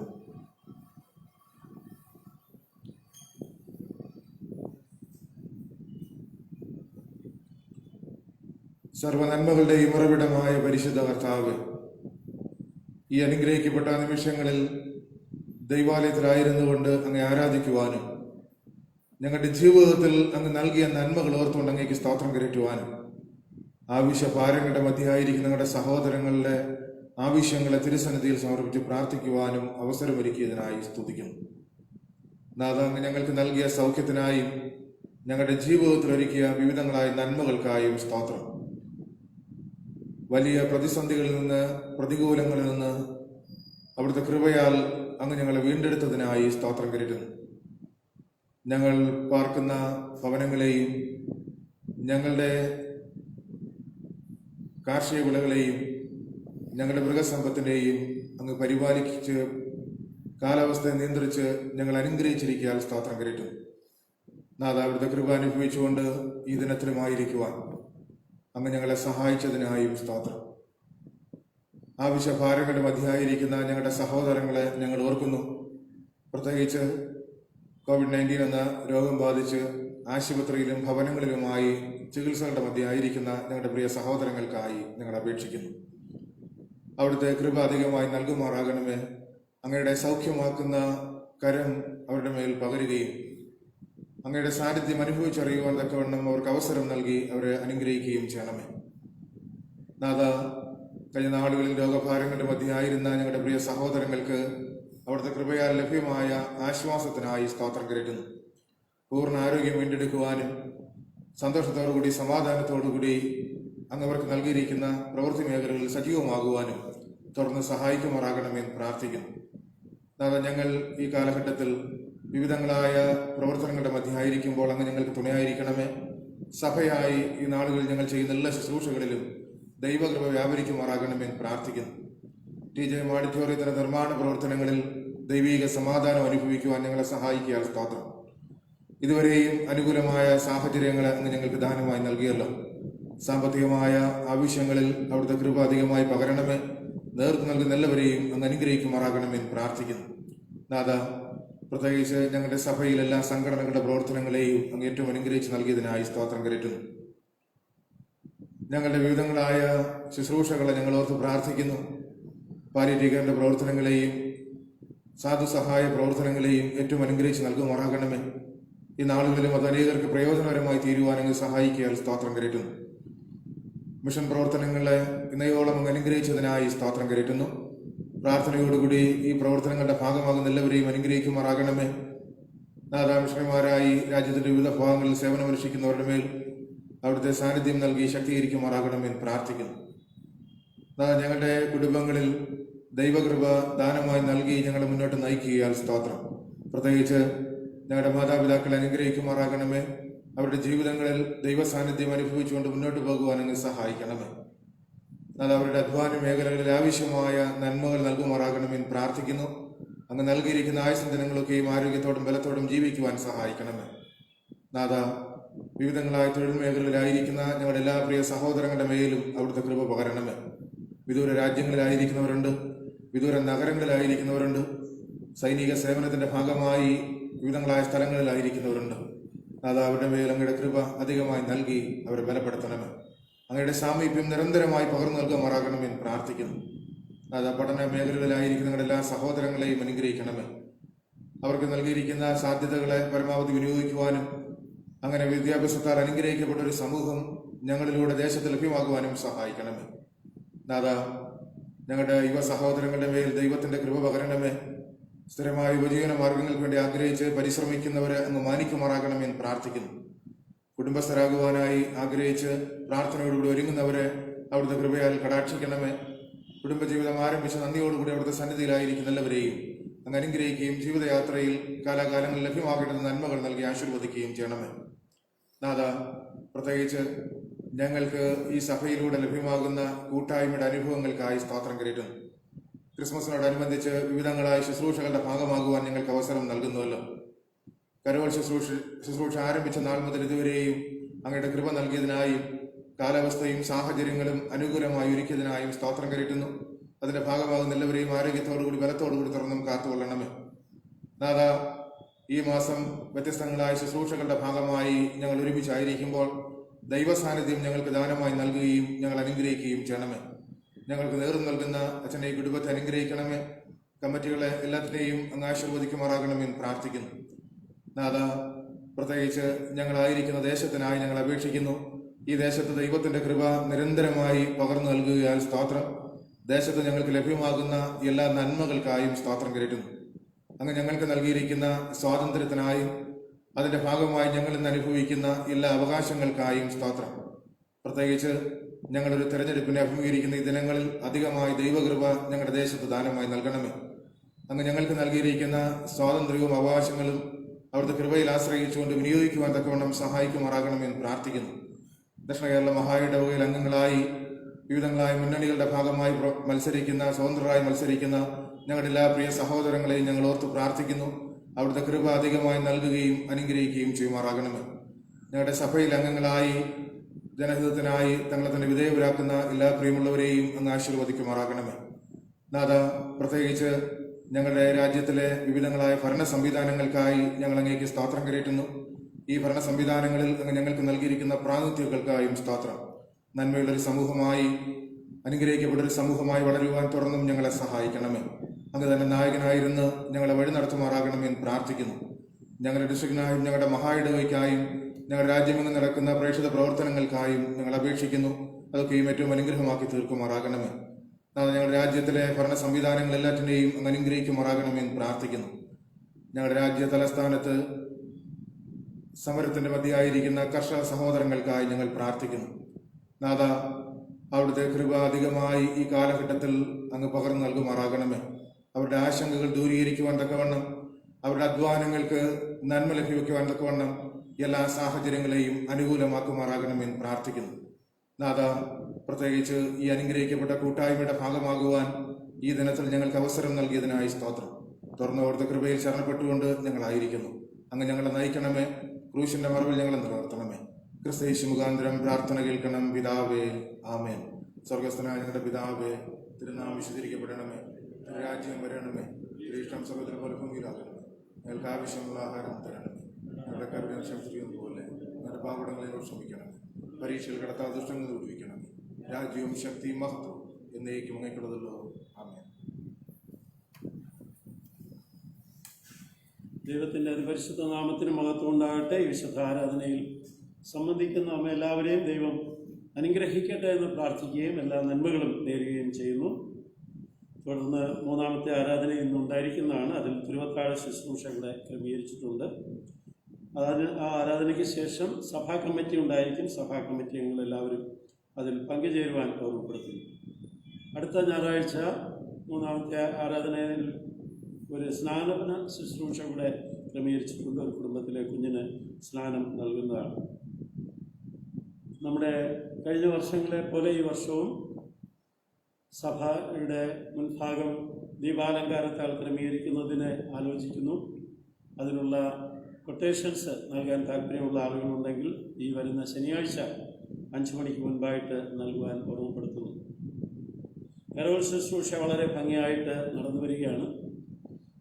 സർവനന്മകളുടെയും ഉറവിടമായ പരിശുദ്ധ കർത്താവ്, ഈ അനുഗ്രഹിക്കപ്പെട്ട നിമിഷങ്ങളിൽ ദൈവാലയത്തിലായിരുന്നു കൊണ്ട് അങ്ങ് ആരാധിക്കുവാനും ഞങ്ങളുടെ ജീവിതത്തിൽ അങ്ങ് നൽകിയ നന്മകൾ ഓർത്തുകൊണ്ട് അങ്ങേക്ക് സ്തോത്രം കയറ്റുവാനും ആവശ്യഭാരങ്ങളുടെ മധ്യയായിരിക്കുന്ന ഞങ്ങളുടെ സഹോദരങ്ങളുടെ ആവശ്യങ്ങളെ തിരുസന്നിധിയിൽ സമർപ്പിച്ച് പ്രാർത്ഥിക്കുവാനും അവസരമൊരുക്കിയതിനായി സ്തുതിക്കുന്നു. നാഥ, അങ്ങ് ഞങ്ങൾക്ക് നൽകിയ സൗഖ്യത്തിനായും ഞങ്ങളുടെ ജീവിതത്തിൽ ഒരുക്കിയ വിവിധങ്ങളായ നന്മകൾക്കായും സ്തോത്രം. വലിയ പ്രതിസന്ധികളിൽ നിന്ന്, പ്രതികൂലങ്ങളിൽ നിന്ന് അവിടുത്തെ കൃപയാൽ അങ്ങ് ഞങ്ങളെ വീണ്ടെടുത്തതിനായി സ്തോത്രം കരുതുന്നു. ഞങ്ങൾ പാർക്കുന്ന ഭവനങ്ങളെയും ഞങ്ങളുടെ കാർഷിക വിളകളെയും ഞങ്ങളുടെ മൃഗസമ്പത്തിനെയും അങ്ങ് പരിപാലിച്ച് കാലാവസ്ഥയെ നിയന്ത്രിച്ച് ഞങ്ങൾ അനുഗ്രഹിച്ചിരിക്കാൻ സ്തോത്രം കരുതുന്നു. നാഥ, അവിടുത്തെ കൃപ അനുഭവിച്ചുകൊണ്ട് ഈ ദിനത്തിലുമായിരിക്കുവാൻ അങ്ങ് ഞങ്ങളെ സഹായിച്ചതിനായും സ്തോത്രം. ആവശ്യഭാരങ്ങളുടെ മധ്യയായിരിക്കുന്ന ഞങ്ങളുടെ സഹോദരങ്ങളെ ഞങ്ങൾ ഓർക്കുന്നു. പ്രത്യേകിച്ച് COVID-19 എന്ന രോഗം ബാധിച്ച് ആശുപത്രിയിലും ഭവനങ്ങളിലുമായി ചികിത്സകളുടെ മധ്യയായിരിക്കുന്ന ഞങ്ങളുടെ പ്രിയ സഹോദരങ്ങൾക്കായി ഞങ്ങൾ അപേക്ഷിക്കുന്നു. അവിടുത്തെ കൃപ അധികമായി നൽകുമാറാകണമേ. അങ്ങയുടെ സൗഖ്യമാക്കുന്ന കരം അവരുടെ മേൽ പകരുകയും അങ്ങയുടെ സാന്നിധ്യം അനുഭവിച്ചറിയുവാൻ തക്കവണ്ണം അവർക്ക് അവസരം നൽകി അവരെ അനുഗ്രഹിക്കുകയും ചെയ്യണമേ. നാഥ, കഴിഞ്ഞ നാളുകളിൽ രോഗഭാരങ്ങളുടെ മധ്യയായിരുന്ന ഞങ്ങളുടെ പ്രിയ സഹോദരങ്ങൾക്ക് അവിടുത്തെ കൃപയാൽ ലഭ്യമായ ആശ്വാസത്തിനായി സ്തോത്രം കരുതുന്നു. പൂർണ്ണ ആരോഗ്യം വീണ്ടെടുക്കുവാനും സന്തോഷത്തോടുകൂടി സമാധാനത്തോടുകൂടി അങ്ങ് അവർക്ക് നൽകിയിരിക്കുന്ന പ്രവൃത്തി മേഖലകളിൽ സജീവമാകുവാനും തുടർന്ന് സഹായിക്കുമാറാകണമെന്ന് പ്രാർത്ഥിക്കുന്നു. നാഥ, ഞങ്ങൾ ഈ കാലഘട്ടത്തിൽ വിവിധങ്ങളായ പ്രവർത്തനങ്ങളുടെ മധ്യയായിരിക്കുമ്പോൾ അങ്ങ് ഞങ്ങൾക്ക് തുണയായിരിക്കണമേ. സഭയായി ഈ നാളുകളിൽ ഞങ്ങൾ ചെയ്യുന്ന എല്ലാ ശുശ്രൂഷകളിലും ദൈവകൃപ വ്യാപരിക്കുമാറാകണമെന്ന് പ്രാർത്ഥിക്കുന്നു. TJ ഓഡിറ്റോറിയത്തിന്റെ നിർമ്മാണ പ്രവർത്തനങ്ങളിൽ ദൈവിക സമാധാനം അനുഭവിക്കുവാൻ ഞങ്ങളെ സഹായിക്കുക സ്തോത്രം. ഇതുവരെയും അനുകൂലമായ സാഹചര്യങ്ങൾ അങ്ങ് ഞങ്ങൾക്ക് ദാനമായി നൽകിയല്ലോ. സാമ്പത്തികമായ ആവശ്യങ്ങളിൽ അവിടുത്തെ കൃപ അധികമായി പകരണമേ. നേതൃത്വം നൽകുന്ന എല്ലാവരെയും അങ്ങ് അനുഗ്രഹിക്കുമാറാകണമെന്ന് പ്രാർത്ഥിക്കുന്നു. നാഥ, പ്രത്യേകിച്ച് ഞങ്ങളുടെ സഭയിലെല്ലാ സംഘടനകളുടെ പ്രവർത്തനങ്ങളെയും അങ്ങ് ഏറ്റവും അനുഗ്രഹിച്ച് നൽകിയതിനായി സ്തോത്രം കയറ്റുന്നു. ഞങ്ങളുടെ വിവിധങ്ങളായ ശുശ്രൂഷകളെ ഞങ്ങൾ ഓർത്ത് പ്രാർത്ഥിക്കുന്നു. പാലിയേറ്റീവ് കെയറിന്റെ പ്രവർത്തനങ്ങളെയും സാധുസഹായ പ്രവർത്തനങ്ങളെയും ഏറ്റവും അനുഗ്രഹിച്ച് നൽകുമാറാകണമേ. ഈ നാളുകളിലും അത് അനേകർക്ക് പ്രയോജനകരമായി തീരുവാനെങ്കിൽ സഹായിക്കാൻ സ്തോത്രം കയറ്റുന്നു. മിഷൻ പ്രവർത്തനങ്ങളെ ഇന്നയോളം അങ്ങ് അനുഗ്രഹിച്ചതിനായി സ്തോത്രം കയറ്റുന്നു. പ്രാർത്ഥനയോടുകൂടി ഈ പ്രവർത്തനങ്ങളുടെ ഭാഗമാകുന്ന എല്ലാവരെയും അനുഗ്രഹിക്കുമാറാകണമേ. നാഥ, മിഷണറിമാരായി രാജ്യത്തിന്റെ വിവിധ ഭാഗങ്ങളിൽ സേവനമനുഷ്ഠിക്കുന്നവരുടെ മേൽ അവിടുത്തെ സാന്നിധ്യം നൽകി ശക്തീകരിക്കുമാറാകണമെന്ന് പ്രാർത്ഥിക്കുന്നു. ഞങ്ങളുടെ കുടുംബങ്ങളിൽ ദൈവകൃപ ദാനമായി നൽകി ഞങ്ങളെ മുന്നോട്ട് നയിക്കുകയാൽ സ്തോത്രം. പ്രത്യേകിച്ച് ഞങ്ങളുടെ മാതാപിതാക്കളെ അനുഗ്രഹിക്കുമാറാകണമേ. അവരുടെ ജീവിതങ്ങളിൽ ദൈവ സാന്നിധ്യം അനുഭവിച്ചുകൊണ്ട് മുന്നോട്ട് പോകുവാൻ അങ്ങ് സഹായിക്കണമേ. എന്നാൽ അവരുടെ അധ്വാന മേഖലകളിൽ ആവശ്യമായ നന്മകൾ നൽകുമാറാകണമെന്ന് പ്രാർത്ഥിക്കുന്നു. അങ്ങ് നൽകിയിരിക്കുന്ന ആയുസ്സും ദിനങ്ങളൊക്കെയും ആരോഗ്യത്തോടും ബലത്തോടും ജീവിക്കുവാൻ സഹായിക്കണമേ. നാഥ, വിവിധങ്ങളായ തൊഴിൽ മേഖലകളിലായിരിക്കുന്ന ഞങ്ങളുടെ എല്ലാ പ്രിയ സഹോദരങ്ങളുടെ മേലും അവിടുത്തെ കൃപ പകരണമേ. വിദൂര രാജ്യങ്ങളിലായിരിക്കുന്നവരുണ്ട്, വിദൂര നഗരങ്ങളിലായിരിക്കുന്നവരുണ്ട്, സൈനിക സേവനത്തിന്റെ ഭാഗമായി വിവിധങ്ങളായ സ്ഥലങ്ങളിലായിരിക്കുന്നവരുണ്ട്. നാഥ, അവരുടെ മേൽ അങ്ങയുടെ കൃപ അധികമായി നൽകി അവരെ ബലപ്പെടുത്തണമേ. അങ്ങയുടെ സാമീപ്യം നിരന്തരമായി പകർന്നു നൽകുമാറാകണമെന്ന് പ്രാർത്ഥിക്കുന്നു. നാഥ, പഠന മേഖലകളിലായിരിക്കുന്ന ഞങ്ങളുടെ എല്ലാ സഹോദരങ്ങളെയും അനുഗ്രഹിക്കണമേ. അവർക്ക് നൽകിയിരിക്കുന്ന സാധ്യതകളെ പരമാവധി വിനിയോഗിക്കുവാനും അങ്ങനെ വിദ്യാഭ്യാസത്താൽ അനുഗ്രഹിക്കപ്പെട്ട ഒരു സമൂഹം ഞങ്ങളിലൂടെ ദേശത്ത് ലഭ്യമാകുവാനും സഹായിക്കണമേ. നാഥ, ഞങ്ങളുടെ യുവ സഹോദരങ്ങളുടെ മേൽ ദൈവത്തിന്റെ കൃപ പകരണമേ. സ്ഥിരമായ ഉപജീവന മാർഗങ്ങൾക്ക് വേണ്ടി ആഗ്രഹിച്ച് പരിശ്രമിക്കുന്നവരെ അങ്ങ് മാനിക്കുമാറാകണമെന്ന് പ്രാർത്ഥിക്കുന്നു. കുടുംബസ്ഥരാകുവാനായി ആഗ്രഹിച്ച് പ്രാർത്ഥനയോടുകൂടി ഒരുങ്ങുന്നവരെ അവിടുത്തെ കൃപയാൽ കടാക്ഷിക്കണമേ. കുടുംബജീവിതം ആരംഭിച്ച് നന്ദിയോടുകൂടി അവിടുത്തെ സന്നിധിയിലായിരിക്കുന്ന എല്ലാവരെയും അങ്ങ് അനുഗ്രഹിക്കുകയും ജീവിതയാത്രയിൽ കാലാകാലങ്ങളിൽ ലഭ്യമാകേണ്ടുന്ന നന്മകൾ നൽകി ആശീർവദിക്കുകയും ചെയ്യണമേ. നാഥ, പ്രത്യേകിച്ച് ഞങ്ങൾക്ക് ഈ സഭയിലൂടെ ലഭ്യമാകുന്ന കൂട്ടായ്മയുടെ അനുഭവങ്ങൾക്കായി സ്തോത്രം കയറ്റുന്നു. ക്രിസ്മസിനോടനുബന്ധിച്ച് വിവിധങ്ങളായ ശുശ്രൂഷകളുടെ ഭാഗമാകുവാൻ ഞങ്ങൾക്ക് അവസരം നൽകുന്നുവല്ലോ. കരോൾ ശുശ്രൂഷ ആരംഭിച്ച നാൾ മുതൽ ഇതുവരെയും അങ്ങയുടെ കൃപ നൽകിയതിനായും കാലാവസ്ഥയും സാഹചര്യങ്ങളും അനുകൂലമായി ഒരുക്കിയതിനായും സ്തോത്രം കയറ്റുന്നു. അതിന്റെ ഭാഗമാകുന്ന എല്ലാവരെയും ആരോഗ്യത്തോടുകൂടി ബലത്തോടുകൂടി തുറന്നും കാത്തുകൊള്ളണമേ. നാഥ, ഈ മാസം വ്യത്യസ്തങ്ങളായ ശുശ്രൂഷകളുടെ ഭാഗമായി ഞങ്ങൾ ഒരുമിച്ചായിരിക്കുമ്പോൾ ദൈവ സാന്നിധ്യം ഞങ്ങൾക്ക് ദാനമായി നൽകുകയും ഞങ്ങൾ അനുഗ്രഹിക്കുകയും ചെയ്യണമേ. ഞങ്ങൾക്ക് നേതൃത്വം നൽകുന്ന അച്ഛനെ കുടുംബത്തെ അനുഗ്രഹിക്കണമേ. കമ്മിറ്റികളെ എല്ലാത്തിനെയും അങ്ങ് ആശീർവദിക്കുമാറാകണമെന്ന് പ്രാർത്ഥിക്കുന്നു. നാഥ, പ്രത്യേകിച്ച് ഞങ്ങളായിരിക്കുന്ന ദേശത്തിനായി ഞങ്ങൾ അപേക്ഷിക്കുന്നു. ഈ ദേശത്ത് ദൈവത്തിന്റെ കൃപ നിരന്തരമായി പകർന്നു നൽകുകയാൽ സ്തോത്രം. ദേശത്ത് ഞങ്ങൾക്ക് ലഭ്യമാകുന്ന എല്ലാ നന്മകൾക്കായും സ്തോത്രം കയറ്റുന്നു. അങ്ങ് ഞങ്ങൾക്ക് നൽകിയിരിക്കുന്ന സ്വാതന്ത്ര്യത്തിനായും അതിന്റെ ഭാഗമായി ഞങ്ങൾ ഇന്ന് അനുഭവിക്കുന്ന എല്ലാ അവകാശങ്ങൾക്കായും സ്തോത്രം. പ്രത്യേകിച്ച് ഞങ്ങളൊരു തെരഞ്ഞെടുപ്പിനെ അഭിമുഖീകരിക്കുന്ന ഈ ദിനങ്ങളിൽ അധികമായി ദൈവകൃപ ഞങ്ങളുടെ ദേശത്ത് ദാനമായി നൽകണമേ. അങ്ങ് ഞങ്ങൾക്ക് നൽകിയിരിക്കുന്ന സ്വാതന്ത്ര്യവും അവകാശങ്ങളും അവിടുത്തെ കൃപയിൽ ആശ്രയിച്ചുകൊണ്ട് വിനിയോഗിക്കുവാൻ തക്കവണ്ണം സഹായിക്കുമാറാകണമെന്ന് പ്രാർത്ഥിക്കുന്നു. ദക്ഷിണ കേരള മഹായിടവകയിൽ അംഗങ്ങളായി വിവിധങ്ങളായ മുന്നണികളുടെ ഭാഗമായി മത്സരിക്കുന്ന, സ്വതന്ത്രരായി മത്സരിക്കുന്ന ഞങ്ങളുടെ എല്ലാ പ്രിയ സഹോദരങ്ങളെയും ഞങ്ങൾ ഓർത്ത് പ്രാർത്ഥിക്കുന്നു. അവിടുത്തെ കൃപ അധികമായി നൽകുകയും അനുഗ്രഹിക്കുകയും ചെയ്യുമാറാകണമേ. ഞങ്ങളുടെ സഭയിൽ അംഗങ്ങളായി ജനഹിതത്തിനായി തങ്ങളെ തന്നെ വിധേയരാക്കുന്ന എല്ലാ പ്രിയമുള്ളവരെയും അങ്ങ് ആശീർവദിക്കുമാറാകണമേ. നാഥ, പ്രത്യേകിച്ച് ഞങ്ങളുടെ രാജ്യത്തിലെ വിവിധങ്ങളായ ഭരണ സംവിധാനങ്ങൾക്കായി ഞങ്ങൾ അങ്ങേക്ക് സ്തോത്രം കരയറ്റുന്നു. ഈ ഭരണ സംവിധാനങ്ങളിൽ അങ്ങ് ഞങ്ങൾക്ക് നൽകിയിരിക്കുന്ന പ്രാതിനിധ്യങ്ങൾക്കായും സ്തോത്രം. നന്മയുള്ളൊരു സമൂഹമായി, അനുഗ്രഹിക്കപ്പെട്ടൊരു സമൂഹമായി വളരുവാൻ തുടർന്നും ഞങ്ങളെ സഹായിക്കണമേ. അങ്ങ് തന്നെ നായകനായിരുന്ന് ഞങ്ങളെ വഴി നടത്തുമാറാകണമെന്ന് പ്രാർത്ഥിക്കുന്നു. ഞങ്ങളുടെ ഡിസ്ട്രിക്റ്റിനായും ഞങ്ങളുടെ മഹായിടവയ്ക്കായും ഞങ്ങളുടെ രാജ്യമെങ്ങും നടക്കുന്ന പ്രേക്ഷിത പ്രവർത്തനങ്ങൾക്കായും ഞങ്ങൾ അപേക്ഷിക്കുന്നു. അതൊക്കെയും ഏറ്റവും അനുഗ്രഹമാക്കി തീർക്കുമാറാകണമേ. ഞങ്ങളുടെ രാജ്യത്തിലെ ഭരണ സംവിധാനങ്ങൾ എല്ലാറ്റിനെയും അങ്ങ് അനുഗ്രഹിക്കുമാറാകണമെന്ന് പ്രാർത്ഥിക്കുന്നു. ഞങ്ങളുടെ രാജ്യ തലസ്ഥാനത്ത് സമരത്തിന്റെ മധ്യയായിരിക്കുന്ന കർഷക സഹോദരങ്ങൾക്കായി ഞങ്ങൾ പ്രാർത്ഥിക്കുന്നു. നാഥ, അവിടുത്തെ കൃപ അധികമായി ഈ കാലഘട്ടത്തിൽ അങ്ങ് പകർന്നു നൽകുമാറാകണമേ. അവരുടെ ആശങ്കകൾ ദൂരീകരിക്കുവാൻ തക്കവണ്ണം, അവരുടെ അധ്വാനങ്ങൾക്ക് നന്മ ലഭ്യമാക്കുവാൻ തക്കവണ്ണം എല്ലാ സാഹചര്യങ്ങളെയും അനുകൂലമാക്കുമാറാകണമെന്ന് പ്രാർത്ഥിക്കുന്നു. നാഥ, പ്രത്യേകിച്ച് ഈ അനുഗ്രഹിക്കപ്പെട്ട കൂട്ടായ്മയുടെ ഭാഗമാകുവാൻ ഈ ദിനത്തിൽ ഞങ്ങൾക്ക് അവസരം നൽകിയതിനായി സ്തോത്രം. തുറന്ന അവിടുത്തെ കൃപയിൽ ശരണപ്പെട്ടുകൊണ്ട് ഞങ്ങളായിരിക്കുന്നു. അങ്ങ് ഞങ്ങളെ നയിക്കണമേ. ക്രൂശിന്റെ മറവിൽ ഞങ്ങളെ നിലനിർത്തണമേ. ക്രിസ്തയേശു മുഖാന്തരം പ്രാർത്ഥന കേൾക്കണം പിതാവേ. ആമേൻ. സ്വർഗസ്ഥനായ ഞങ്ങളുടെ പിതാവേ, തിരുനാമം വിശുദ്ധീകരിക്കപ്പെടണമേ. രാജ്യം വരണമേ. ഇഷ്ടം സ്വർഗ്ഗത്തിലെ പോലെ ഭൂമിയിലാകണമേ. ഞങ്ങൾക്ക് ആവശ്യമുള്ള ആഹാരം തരണമേ. ഞങ്ങളുടെ കരുണ ക്ഷമിച്ചിരിക്കുന്നത് പോലെ ഞങ്ങളുടെ പാപങ്ങളോട് ക്ഷമിക്കണമേ. പരീക്ഷയിൽ കിടത്താതെ ദുഷ്ടങ്ങളിൽ വിടുവിക്കണമേ. രാജ്യവും ശക്തിയും മഹത്വവും എന്നേക്കും അങ്ങേക്കുള്ളതല്ലോ. ആമേൻ. ദൈവത്തിൻ്റെ അതിപരിശുദ്ധ നാമത്തിന് മഹത്വം ഉണ്ടാകട്ടെ. ഈ വിശുദ്ധ ആരാധനയിൽ സംബന്ധിക്കുന്ന നമ്മെ എല്ലാവരെയും ദൈവം അനുഗ്രഹിക്കട്ടെ എന്ന് പ്രാർത്ഥിക്കുകയും എല്ലാ നന്മകളും നേരുകയും ചെയ്യുന്നു. തുടർന്ന് മൂന്നാമത്തെ ആരാധന ഇന്നുണ്ടായിരിക്കുന്നതാണ്. അതിൽ തിരുവത്താഴ ശുശ്രൂഷകളെ ക്രമീകരിച്ചിട്ടുണ്ട്. അതായത് ആ ആരാധനയ്ക്ക് ശേഷം സഭാ കമ്മിറ്റി ഉണ്ടായിരിക്കും. സഭാ കമ്മിറ്റി അംഗങ്ങളെല്ലാവരും അതിൽ പങ്കുചേരുവാൻ ഓർമ്മപ്പെടുത്തുന്നു. അടുത്ത ഞായറാഴ്ച മൂന്നാമത്തെ ആരാധനയിൽ ഒരു സ്നാനപന ശുശ്രൂഷ കൂടെ ക്രമീകരിച്ചിട്ടുണ്ട്. ഒരു കുടുംബത്തിലെ കുഞ്ഞിന് സ്നാനം നൽകുന്നതാണ്. നമ്മുടെ കഴിഞ്ഞ വർഷങ്ങളെ പോലെ ഈ വർഷവും സഭയുടെ മുൻഭാഗം ദീപാലങ്കാരത്താൽ ക്രമീകരിക്കുന്നതിന് ആലോചിക്കുന്നു. അതിനുള്ള കൊട്ടേഷൻസ് നൽകാൻ താല്പര്യമുള്ള ആളുകളുണ്ടെങ്കിൽ ഈ വരുന്ന ശനിയാഴ്ച 5 മണിക്ക് മുൻപായിട്ട് നൽകുവാൻ ഓർമ്മപ്പെടുത്തുന്നു. കരോൾ ശുശ്രൂഷ വളരെ ഭംഗിയായിട്ട് നടന്നു വരികയാണ്.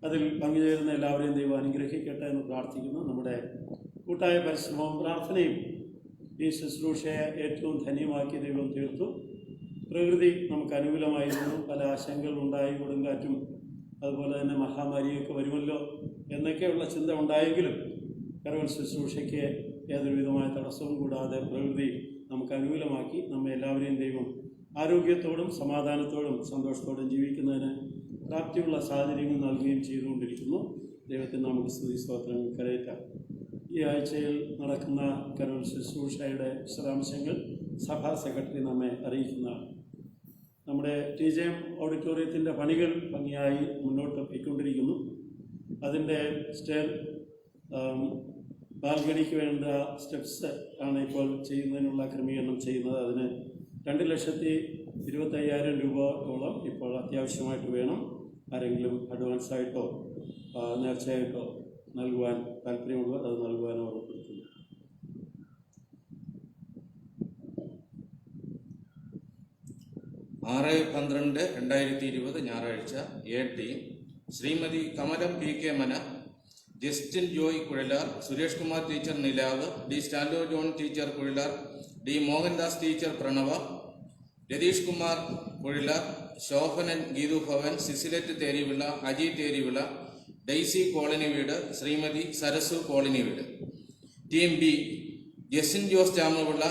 അതിൽ പങ്കുചേരുന്ന എല്ലാവരെയും ദൈവം അനുഗ്രഹിക്കട്ടെ എന്ന് പ്രാർത്ഥിക്കുന്നു. നമ്മുടെ കൂട്ടായ പരിശ്രമവും പ്രാർത്ഥനയും ഈ ശുശ്രൂഷയെ ഏറ്റവും ധന്യമാക്കി ദൈവം തീർത്തു. പ്രകൃതി നമുക്ക് അനുകൂലമായിരുന്നു. പല ആശങ്കകളുണ്ടായി. കൊടുങ്കാറ്റും അതുപോലെ തന്നെ മഹാമാരിയൊക്കെ വരുമല്ലോ എന്നൊക്കെയുള്ള ചിന്ത ഉണ്ടായെങ്കിലും കരോൾ ശുശ്രൂഷയ്ക്ക് യാതൊരു വിധമായ തടസ്സവും കൂടാതെ പ്രകൃതി നമുക്ക് അനുകൂലമാക്കി നമ്മെ എല്ലാവരെയും ദൈവം ആരോഗ്യത്തോടും സമാധാനത്തോടും സന്തോഷത്തോടും ജീവിക്കുന്നതിന് പ്രാപ്തിയുള്ള സാഹചര്യങ്ങൾ നൽകുകയും ചെയ്തുകൊണ്ടിരിക്കുന്നു. ദൈവത്തിന് നമുക്ക് സ്തുതി സ്തോത്രങ്ങൾ കരയറ്റാം. ഈ ആഴ്ചയിൽ നടക്കുന്ന കരോൾ ശുശ്രൂഷയുടെ വിശദാംശങ്ങൾ സഭാ സെക്രട്ടറി നമ്മെ അറിയിക്കുന്നതാണ്. നമ്മുടെ TJM ഓഡിറ്റോറിയത്തിൻ്റെ പണികൾ ഭംഗിയായി മുന്നോട്ട് പോയിക്കൊണ്ടിരിക്കുന്നു. അതിൻ്റെ ബാൽക്കണിക്ക് വേണ്ട സ്റ്റെപ്സ് ആണ് ഇപ്പോൾ ചെയ്യുന്നതിനുള്ള ക്രമീകരണം ചെയ്യുന്നത്. അതിന് 2,25,000 രൂപയോളം ഇപ്പോൾ അത്യാവശ്യമായിട്ട് വേണം. ആരെങ്കിലും അഡ്വാൻസായിട്ടോ നേർച്ചയായിട്ടോ നൽകുവാൻ താല്പര്യമുള്ളവർ അത് നൽകുവാൻ ഓർമ്മപ്പെടുത്തുന്നു. ആറ് 12/2020 ഞായറാഴ്ച AT Shrimati Kamalam PK Mana, Justin Joy Kuzhalar, Suresh Kumar teacher Nilavu, D സ്റ്റാൻഡോ John teacher Kuzhalar, D Mohandas teacher Pranava, Ratheesh Kumar Kuzhila, Shobhanan Geethu Bhavan, Cecilet Therivila, Aji Therivila, Daisy colony വീട്, ശ്രീമതി സരസു കോളനി വീട്. Team B Jasin Jose Chamavila,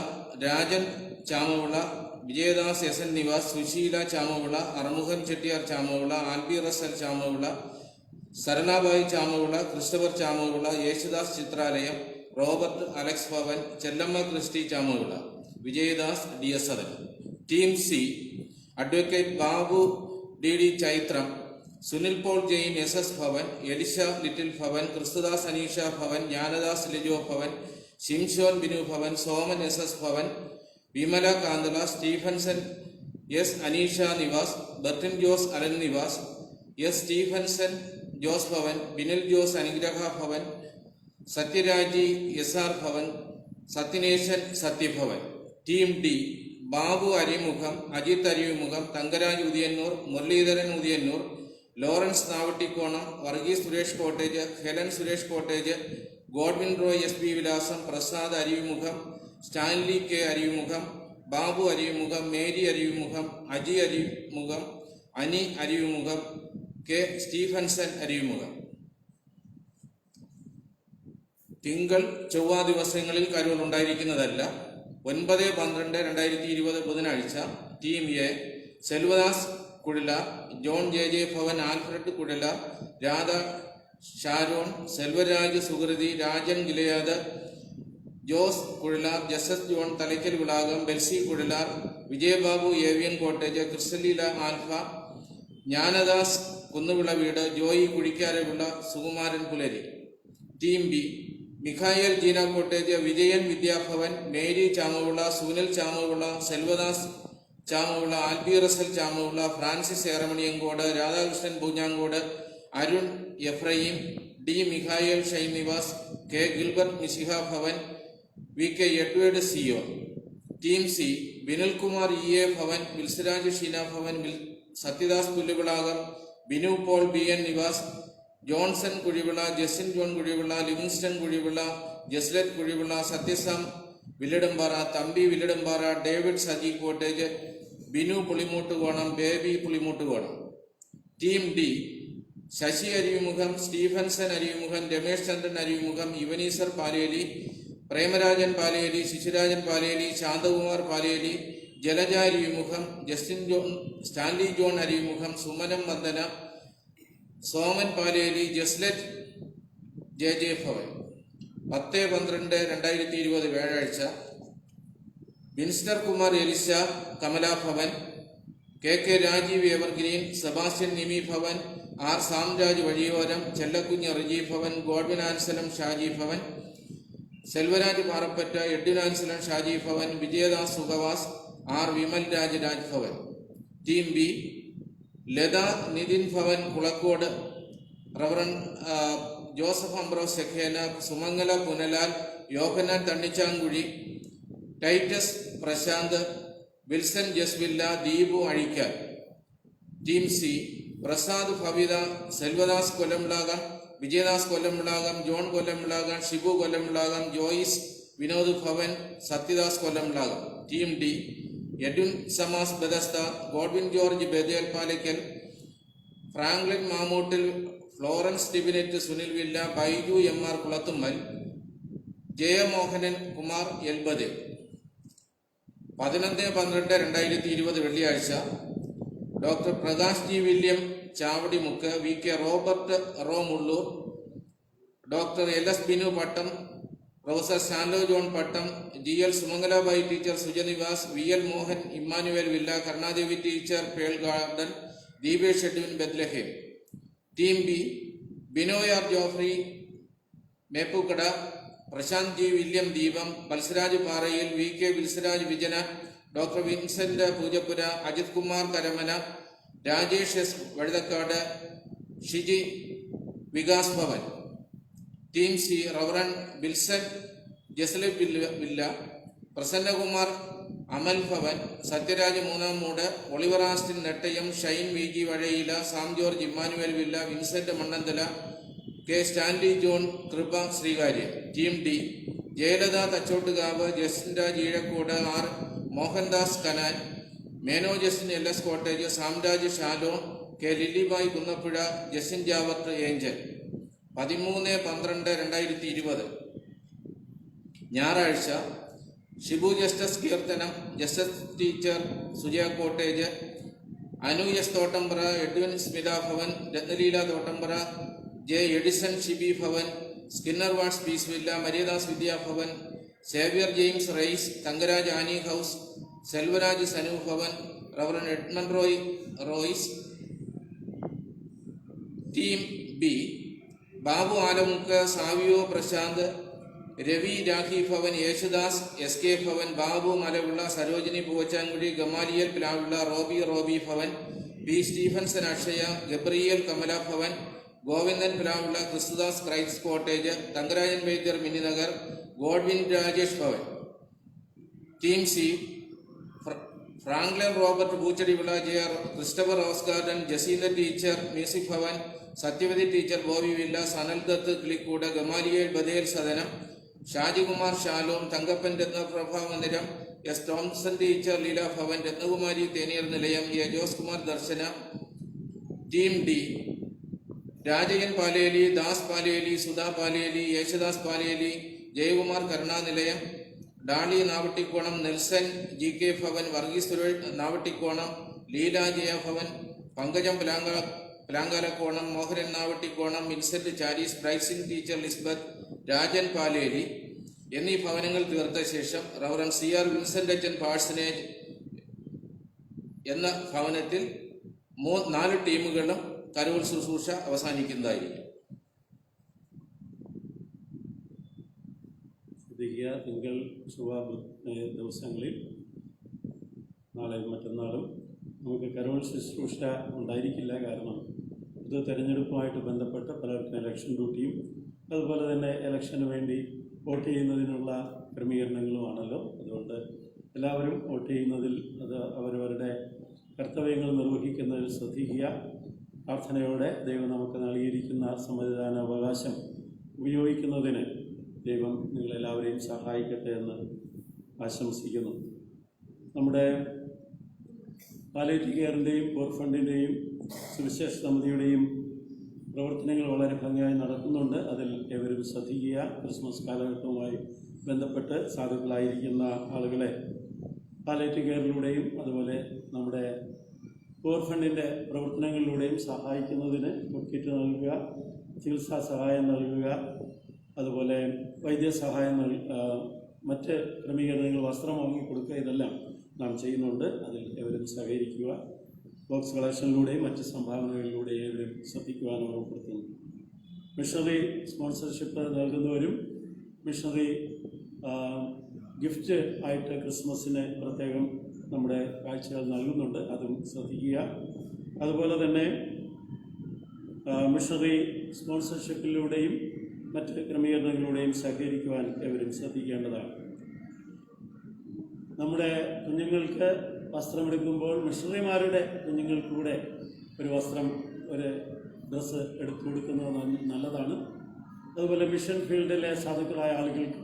Rajan Chamavila, Vijayadas S N Nivas, Susheela Chamavila, Arumukhan Chettiyar Chamavila, Albi Russell Chamavila, Saralabai Chamavila, Christopher Chamavila, Yesudas Chithralayam, Robert Alex Bhavan, Chellamma Christy Chamavila, Vijayadas D S Athan. Team C advocate Babu D D Chaithram, Sunil Paul Jain S S Bhavan, Elisha Little Bhavan, Kristudas Aneesha Bhavan, Jnanadas Lijo Bhavan, Shimshon Binu Bhavan, Soman S S Bhavan, Vimala Kanthala, Stephenson S Aneesha Nivas, Bertin Jose Alan Nivas, S Stephenson Jose Bhavan, Binil Jose Anugraha Bhavan, Sathyaraji S R Bhavan, Sathyanesan Sathyabhavan. Team D Babu Arimukham, Ajith Arimukham, Thankaraj Udiyannoor, Muraleedharan Udiyannoor, Lawrence നാവട്ടിക്കോണം, Varghese Suresh cottage, Helen Suresh cottage, Godwin Roy S P Vilasam, Prasad Arimukham, Stanley K Arimukham, Babu Arimukham, Mary Arimukham, Aji Arimukham, Ani Arimukham, K Stephenson Arimukham. തിങ്കൾ ചൊവ്വ ദിവസങ്ങളിൽ carol ഉണ്ടായിരിക്കുന്നതല്ല. 9/12/2020 ബുധനാഴ്ച. Team A Selvadas Kuzhila, John J J Bhavan, Alfred Kuzhila, Radha Sharon, Selvaraj Suhruthi, Rajan Gilead, Jose Kuzhilar, Jesus John Thalaykkal Vilakam, Belsy Kuzhilar, Vijayababu Avian cottage, Kristaleela Alpha, Jnanadas Kunnuvila വീട്, Joy Kuzhikkaravila, Sukumaran Pulari. Team B Mikhael Jeena cottage, Vijayan Vidyabhavan, Mary Chamavila, Sunil Chamavila, Selvadas Chamavila, Albi Russell Chamavila, Francis Eramaniyankode, Radhakrishnan Poonjankode, Arun Ephraim, D Mikhael Shine Nivas, K Gilbert Mishiha Bhavan, V K Edward C O. Team C Binilkumar E A Bhavan, Vilsaraj Sheena Bhavan, Sathyadas Pulluvilakam, Binu Paul B N Nivas, Johnson Kuzhivila, Jasin John Kuzhivila, Livingston Kuzhivila, Jaslet Kuzhivila, Sathyasam Villidampara, Thampi Villidampara, David Saji cottage, Binu Pulimoottukonam, baby പുളിമൂട്ടുകോണം. Team D Sasi Arimukham, Stephenson Arimukham, Ramesh Chandran Arimukham, Ebenezer Paleli, Premarajan Paleli, Sisurajan Paleli, Santhakumar Paleli, Jalaja Arimukham, Justin John, Stanley John Arimukham, Sumanam Vandana, Soman Paleli, Jaslet J J Bhavan. 10/12/2020 വ്യാഴാഴ്ച. Winster Kumar Elisha Kamalabhavan, K K Rajeev Evergreen, Sebastian Nimi Bhavan, R Samraj Vazhiyoram, Chellakkunju Riji Bhavan, Godwin Anselm Shaji Bhavan, Selvaraj Parappatta, Edwin Anselm Shaji Bhavan, Vijayadas Sukhavas, R Vimal Raj Rajbhavan. Team B Latha Nithin Bhavan Kulakkode, reverend Joseph Ambrose Shekinah, Sumangala Punalal, Yohannan Thannichankuzhi, Titus Prasanth, Wilson Jasvilla, Deepu Azhikkal. Team C Prasad Bhavitha, Selvadas Kollamvilakam, Vijayadas Kollamvilakam, John Kollamvilakam, Shibu Kollamvilakam, Joyce Vinod Bhavan, Sathyadas Kollamvilakam. Team D Edwin സമാസ് Bethesda, Godwin George Bethel Palaykkal, Franklin Mamoottil, Florence ടിബിനെറ്റ് Sunil villa, Baiju M R Kulathummal, Jayamohanan Kumar എൽബദെ. 11/12/2020 വെള്ളിയാഴ്ച. Doctor Prakash G William Chavadimukku, V K Robert Romulloor, doctor L S Binu Pattom, professor Sando John Pattom, G L Sumangalabai teacher Sujanivas, V L Mohan Emmanuel villa, Karunadevi teacher Pearl Garden, Deepesh Edwin Bethlehem. Team B Binoy R Geoffrey Meppookkada, Prasanth G William Deepam, Valsaraj Parayil, V K Vilsaraj Vijana, doctor Vincent Poojappura, Ajith Kumar Karamana, Rajesh S Vazhuthacaud, Shiji Vikas Bhavan. Team C reverend Bilson ജസ്ലിബ് villa, Prasannakumar Amal Bhavan, Sathyaraj മൂന്നാം മൂട്, Oliver Austin Nettayam, Shine V G Vazhayila, Sam George Emmanuel villa, Vincent Mannanthala, K Stanley John Kripa Sreekaryam. Team D Jayalatha Thachottukavu, Justin Raj Eezhakkode, R Mohandas canal, മേനോ Justin LS cottage, Samraj Shalom, K Lillibai Kunnappuzha, Justin Javert Angel. 13/12/2020 ഞായറാഴ്ച Shibu Justus Keerthanam, Justus teacher Sujaya cottage, Anu S Thottampara, Edwin Smitha Bhavan, Rathnaleela Thottampara, J Edison Shibi Bhavan, Skinner Watts Peace villa, Mariyadas Vidyabhavan, Xavier James Rice, Thankaraj Annie house, Selvaraj Sanu Bhavan, reverend Edmund Royce. Team B Babu Alamukku, Savio Prasanth, Ravi Rakhi Bhavan, Yesudas SK Bhavan, Babu Malavila, Sarojini Poovachankuzhi, Gamaliel Plavila, Robbie Bhavan, P Stephenson Akshaya, Gabriel Kamala Bhavan, Govindan Plavila, Kristudas Christ cottage, Thankarajan Vaidyar Mininagar, Godwin Rajesh Bhavan. Team C Franklin Robert Poochadivila, JR Christopher Rose Garden, Jacinda teacher music Bhavan, Sathyavathi teacher Bobby villa, Sanal Dath Kilikkoodu, Gamaliel Bethel Sadanam, Shajikumar Shalom, Thankappan Rathnaprabha Mandiram, S Thomson teacher Leela Bhavan, Rathnakumari Theneer Nilayam, A Jose Kumar Darshana. Team D Rajayan Paleli, Das Paleli, Sudha Paleli, Yesudas Paleli, Jayakumar Karunanilayam, Dolly Navattikkonam, Nelson GK Bhavan, Varghese Suresh Navattikkonam, Leela Jaya Bhavan, Pankajam Plankalakkonam, Mohanan Navattikkonam, Vincent Charis, ബ്രൈസിൻ teacher Lisbeth, Rajan Paleli എന്നീ ഭവനങ്ങൾ തീർത്ത ശേഷം reverend CR Vincent അച്ഛൻ parsonage എന്ന ഭവനത്തിൽ 4 ടീമുകളും Carol ശുശ്രൂഷ അവസാനിക്കുന്നതായിരിക്കും. തിങ്കൾ ചൊവ്വ ദിവസങ്ങളിൽ നാളെയും മറ്റന്നാളും നമുക്ക് കരോൾ ശുശ്രൂഷ ഉണ്ടായിരിക്കില്ല. കാരണം ഇത് തെരഞ്ഞെടുപ്പുമായിട്ട് ബന്ധപ്പെട്ട് പലർക്കും ഇലക്ഷൻ ഡ്യൂട്ടിയും അതുപോലെ തന്നെ ഇലക്ഷന് വേണ്ടി വോട്ട് ചെയ്യുന്നതിനുള്ള ക്രമീകരണങ്ങളുമാണല്ലോ. അതുകൊണ്ട് എല്ലാവരും വോട്ട് ചെയ്യുന്നതിൽ അത് അവരവരുടെ കർത്തവ്യങ്ങൾ നിർവഹിക്കുന്നതിൽ ശ്രദ്ധിക്കുക. പ്രാർത്ഥനയോടെ ദൈവം നമുക്ക് നൽകിയിരിക്കുന്ന സമ്മതിദാന അവകാശം ഉപയോഗിക്കുന്നതിന് ദൈവം നിങ്ങളെല്ലാവരെയും സഹായിക്കട്ടെ എന്ന് ആശംസിക്കുന്നു. നമ്മുടെ പാലിയേറ്റീവ് കെയറിൻ്റെയും പോർ ഫണ്ടിൻ്റെയും സുവിശേഷ സമിതിയുടെയും പ്രവർത്തനങ്ങൾ വളരെ ഭംഗിയായി നടക്കുന്നുണ്ട്. അതിൽ ഏവരും ശ്രദ്ധിക്കുക. ക്രിസ്മസ് കാലഘട്ടവുമായി ബന്ധപ്പെട്ട് സാധുക്കളായിരിക്കുന്ന ആളുകളെ പാലിയേറ്റീവ് കെയറിലൂടെയും അതുപോലെ നമ്മുടെ പോർ ഫണ്ടിൻ്റെ പ്രവർത്തനങ്ങളിലൂടെയും സഹായിക്കുന്നതിന് കിറ്റ് നൽകുക, ചികിത്സാ സഹായം നൽകുക, അതുപോലെ വൈദ്യസഹായം മറ്റ് ക്രമീകരണങ്ങൾ, വസ്ത്രം വാങ്ങിക്കൊടുക്കുക, ഇതെല്ലാം നാം ചെയ്യുന്നുണ്ട്. അതിൽ എവരും സഹകരിക്കുക. ബോക്സ് കളക്ഷനിലൂടെയും മറ്റ് സംഭാവനകളിലൂടെയും എവരും ശ്രദ്ധിക്കുവാൻ ഓർമ്മപ്പെടുത്തുന്നു. മിഷണറി സ്പോൺസർഷിപ്പ് നൽകുന്നവരും മിഷണറി ഗിഫ്റ്റ് ആയിട്ട് ക്രിസ്മസിന് പ്രത്യേകം നമ്മുടെ കാഴ്ചകൾ നൽകുന്നുണ്ട്. അതും ശ്രദ്ധിക്കുക. അതുപോലെ തന്നെ മിഷണറി സ്പോൺസർഷിപ്പിലൂടെയും മറ്റ് ക്രമീകരണങ്ങളിലൂടെയും സഹകരിക്കുവാൻ എവരും ശ്രദ്ധിക്കേണ്ടതാണ്. നമ്മുടെ കുഞ്ഞുങ്ങൾക്ക് വസ്ത്രമെടുക്കുമ്പോൾ മിഷണറിമാരുടെ കുഞ്ഞുങ്ങൾക്കൂടെ ഒരു വസ്ത്രം, ഒരു ഡ്രസ്സ് എടുത്തു കൊടുക്കുന്നത് നല്ലതാണ്. അതുപോലെ മിഷൻ ഫീൽഡിലെ സാധുക്കളായ ആളുകൾക്ക്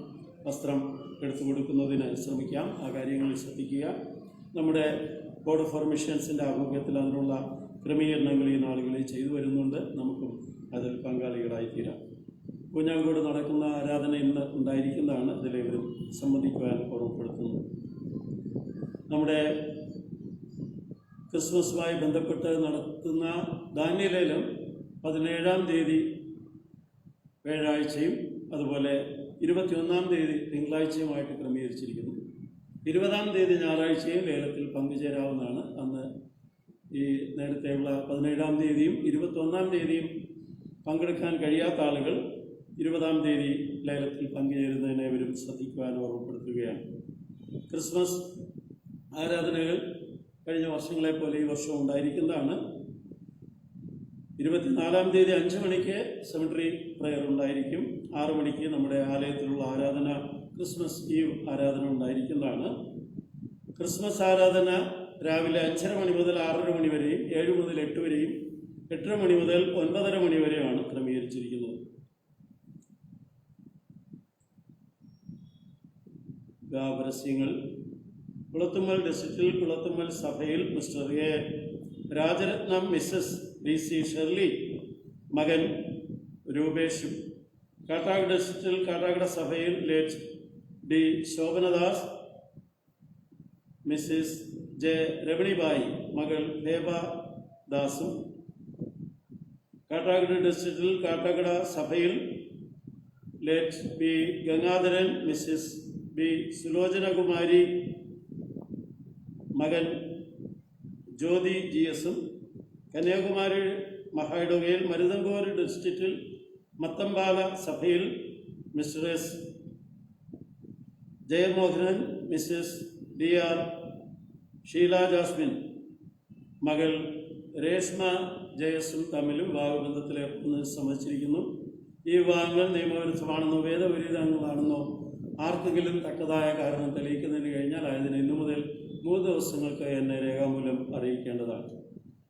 വസ്ത്രം എടുത്തു കൊടുക്കുന്നതിന് ശ്രമിക്കാം. ആ കാര്യങ്ങളിൽ ശ്രദ്ധിക്കുക. നമ്മുടെ ബോർഡ് ഫോർ മിഷൻസിൻ്റെ ആഭിമുഖ്യത്തിൽ അതിനുള്ള ക്രമീകരണങ്ങൾ ഈ നാളുകളിൽ ചെയ്തു വരുന്നുണ്ട്. നമുക്കും അതിൽ പങ്കാളികളായിത്തീരാം. കുഞ്ഞാങ്കോട് നടക്കുന്ന ആരാധന ഇന്ന് ഉണ്ടായിരിക്കുന്നതാണ്. അതിലേവരും സംബന്ധിക്കുവാൻ ഓർമ്മപ്പെടുത്തുന്നു. നമ്മുടെ ക്രിസ്മസുമായി ബന്ധപ്പെട്ട് നടത്തുന്ന ധാന്യലേലം 17-ാം തീയതി വ്യാഴാഴ്ചയും അതുപോലെ 21-ാം തീയതി തിങ്കളാഴ്ചയുമായിട്ട് ക്രമീകരിച്ചിരിക്കുന്നു. 20-ാം തീയതി ഞായറാഴ്ചയും ലേലത്തിൽ പങ്കുചേരാവുന്നതാണ്. അന്ന് ഈ നേരത്തെയുള്ള 17-ാം തീയതിയും 21-ാം തീയതിയും പങ്കെടുക്കാൻ കഴിയാത്ത ആളുകൾ 20-ാം തീയതി ലേലത്തിൽ പങ്കുചേരുന്നതിനെ ഇവരും ശ്രദ്ധിക്കുവാൻ ഓർമ്മപ്പെടുത്തുകയാണ്. ക്രിസ്മസ് ആരാധനകൾ കഴിഞ്ഞ വർഷങ്ങളെപ്പോലെ ഈ വർഷവും ഉണ്ടായിരിക്കുന്നതാണ്. 24-ാം തീയതി 5 മണിക്ക് സെമിട്രി പ്രയർ ഉണ്ടായിരിക്കും. 6 മണിക്ക് നമ്മുടെ ആലയത്തിലുള്ള ആരാധന, ക്രിസ്മസ് ഈവ് ആരാധന ഉണ്ടായിരിക്കുന്നതാണ്. ക്രിസ്മസ് ആരാധന രാവിലെ 5:30 മണി മുതൽ 6:30 മണി വരെയും 7 മുതൽ 8 വരെയും 8:30 മണി മുതൽ 9:30 മണി വരെയാണ് ക്രമീകരിച്ചിരിക്കുന്നത്. പരസ്യങ്ങൾ. കുളത്തുമ്മൽ ഡിസ്ട്രിക്റ്റിൽ കുളത്തുമ്മൽ സഭയിൽ Mr A Rajarathnam, Mrs DC Shirley, മകൻ രൂപേഷും. കാട്ടാക്കട ഡിസ്ട്രിക്റ്റിൽ കാട്ടാക്കട സഭയിൽ late D Shobhanadas, Mrs J Ramanibai, മകൾ ദേവദാസും. കാട്ടാക്കട ഡിസ്ട്രിക്റ്റിൽ കാട്ടാക്കട സഭയിൽ late B Gangadharan, Mrs B Sulochanakumari, മകൻ ജ്യോതി GS-ഉം. കന്യാകുമാരി മഹായിടവകയിൽ മരുതങ്കോട് ഡിസ്ട്രിക്റ്റിൽ മത്തമ്പാല സഭയിൽ Mr S Jayamohanan, Mrs DR Sheela Jasmine, മകൾ രേഷ്മ ജയസും തമ്മിലും വിവാഹബന്ധത്തിലേർപ്പെടുന്ന സമ്മതിച്ചിരിക്കുന്നു. ഈ വിവാഹങ്ങൾ നിയമവിരുദ്ധമാണെന്നോ വേദവിരുദ്ധങ്ങളാണെന്നോ ആർക്കെങ്കിലും തക്കതായ കാരണം തെളിയിക്കുന്നതിന് കഴിഞ്ഞാൽ അതിന് ഇന്നു മുതൽ 3 ദിവസങ്ങൾക്ക് എന്നെ രേഖാമൂലം അറിയിക്കേണ്ടതാണ്.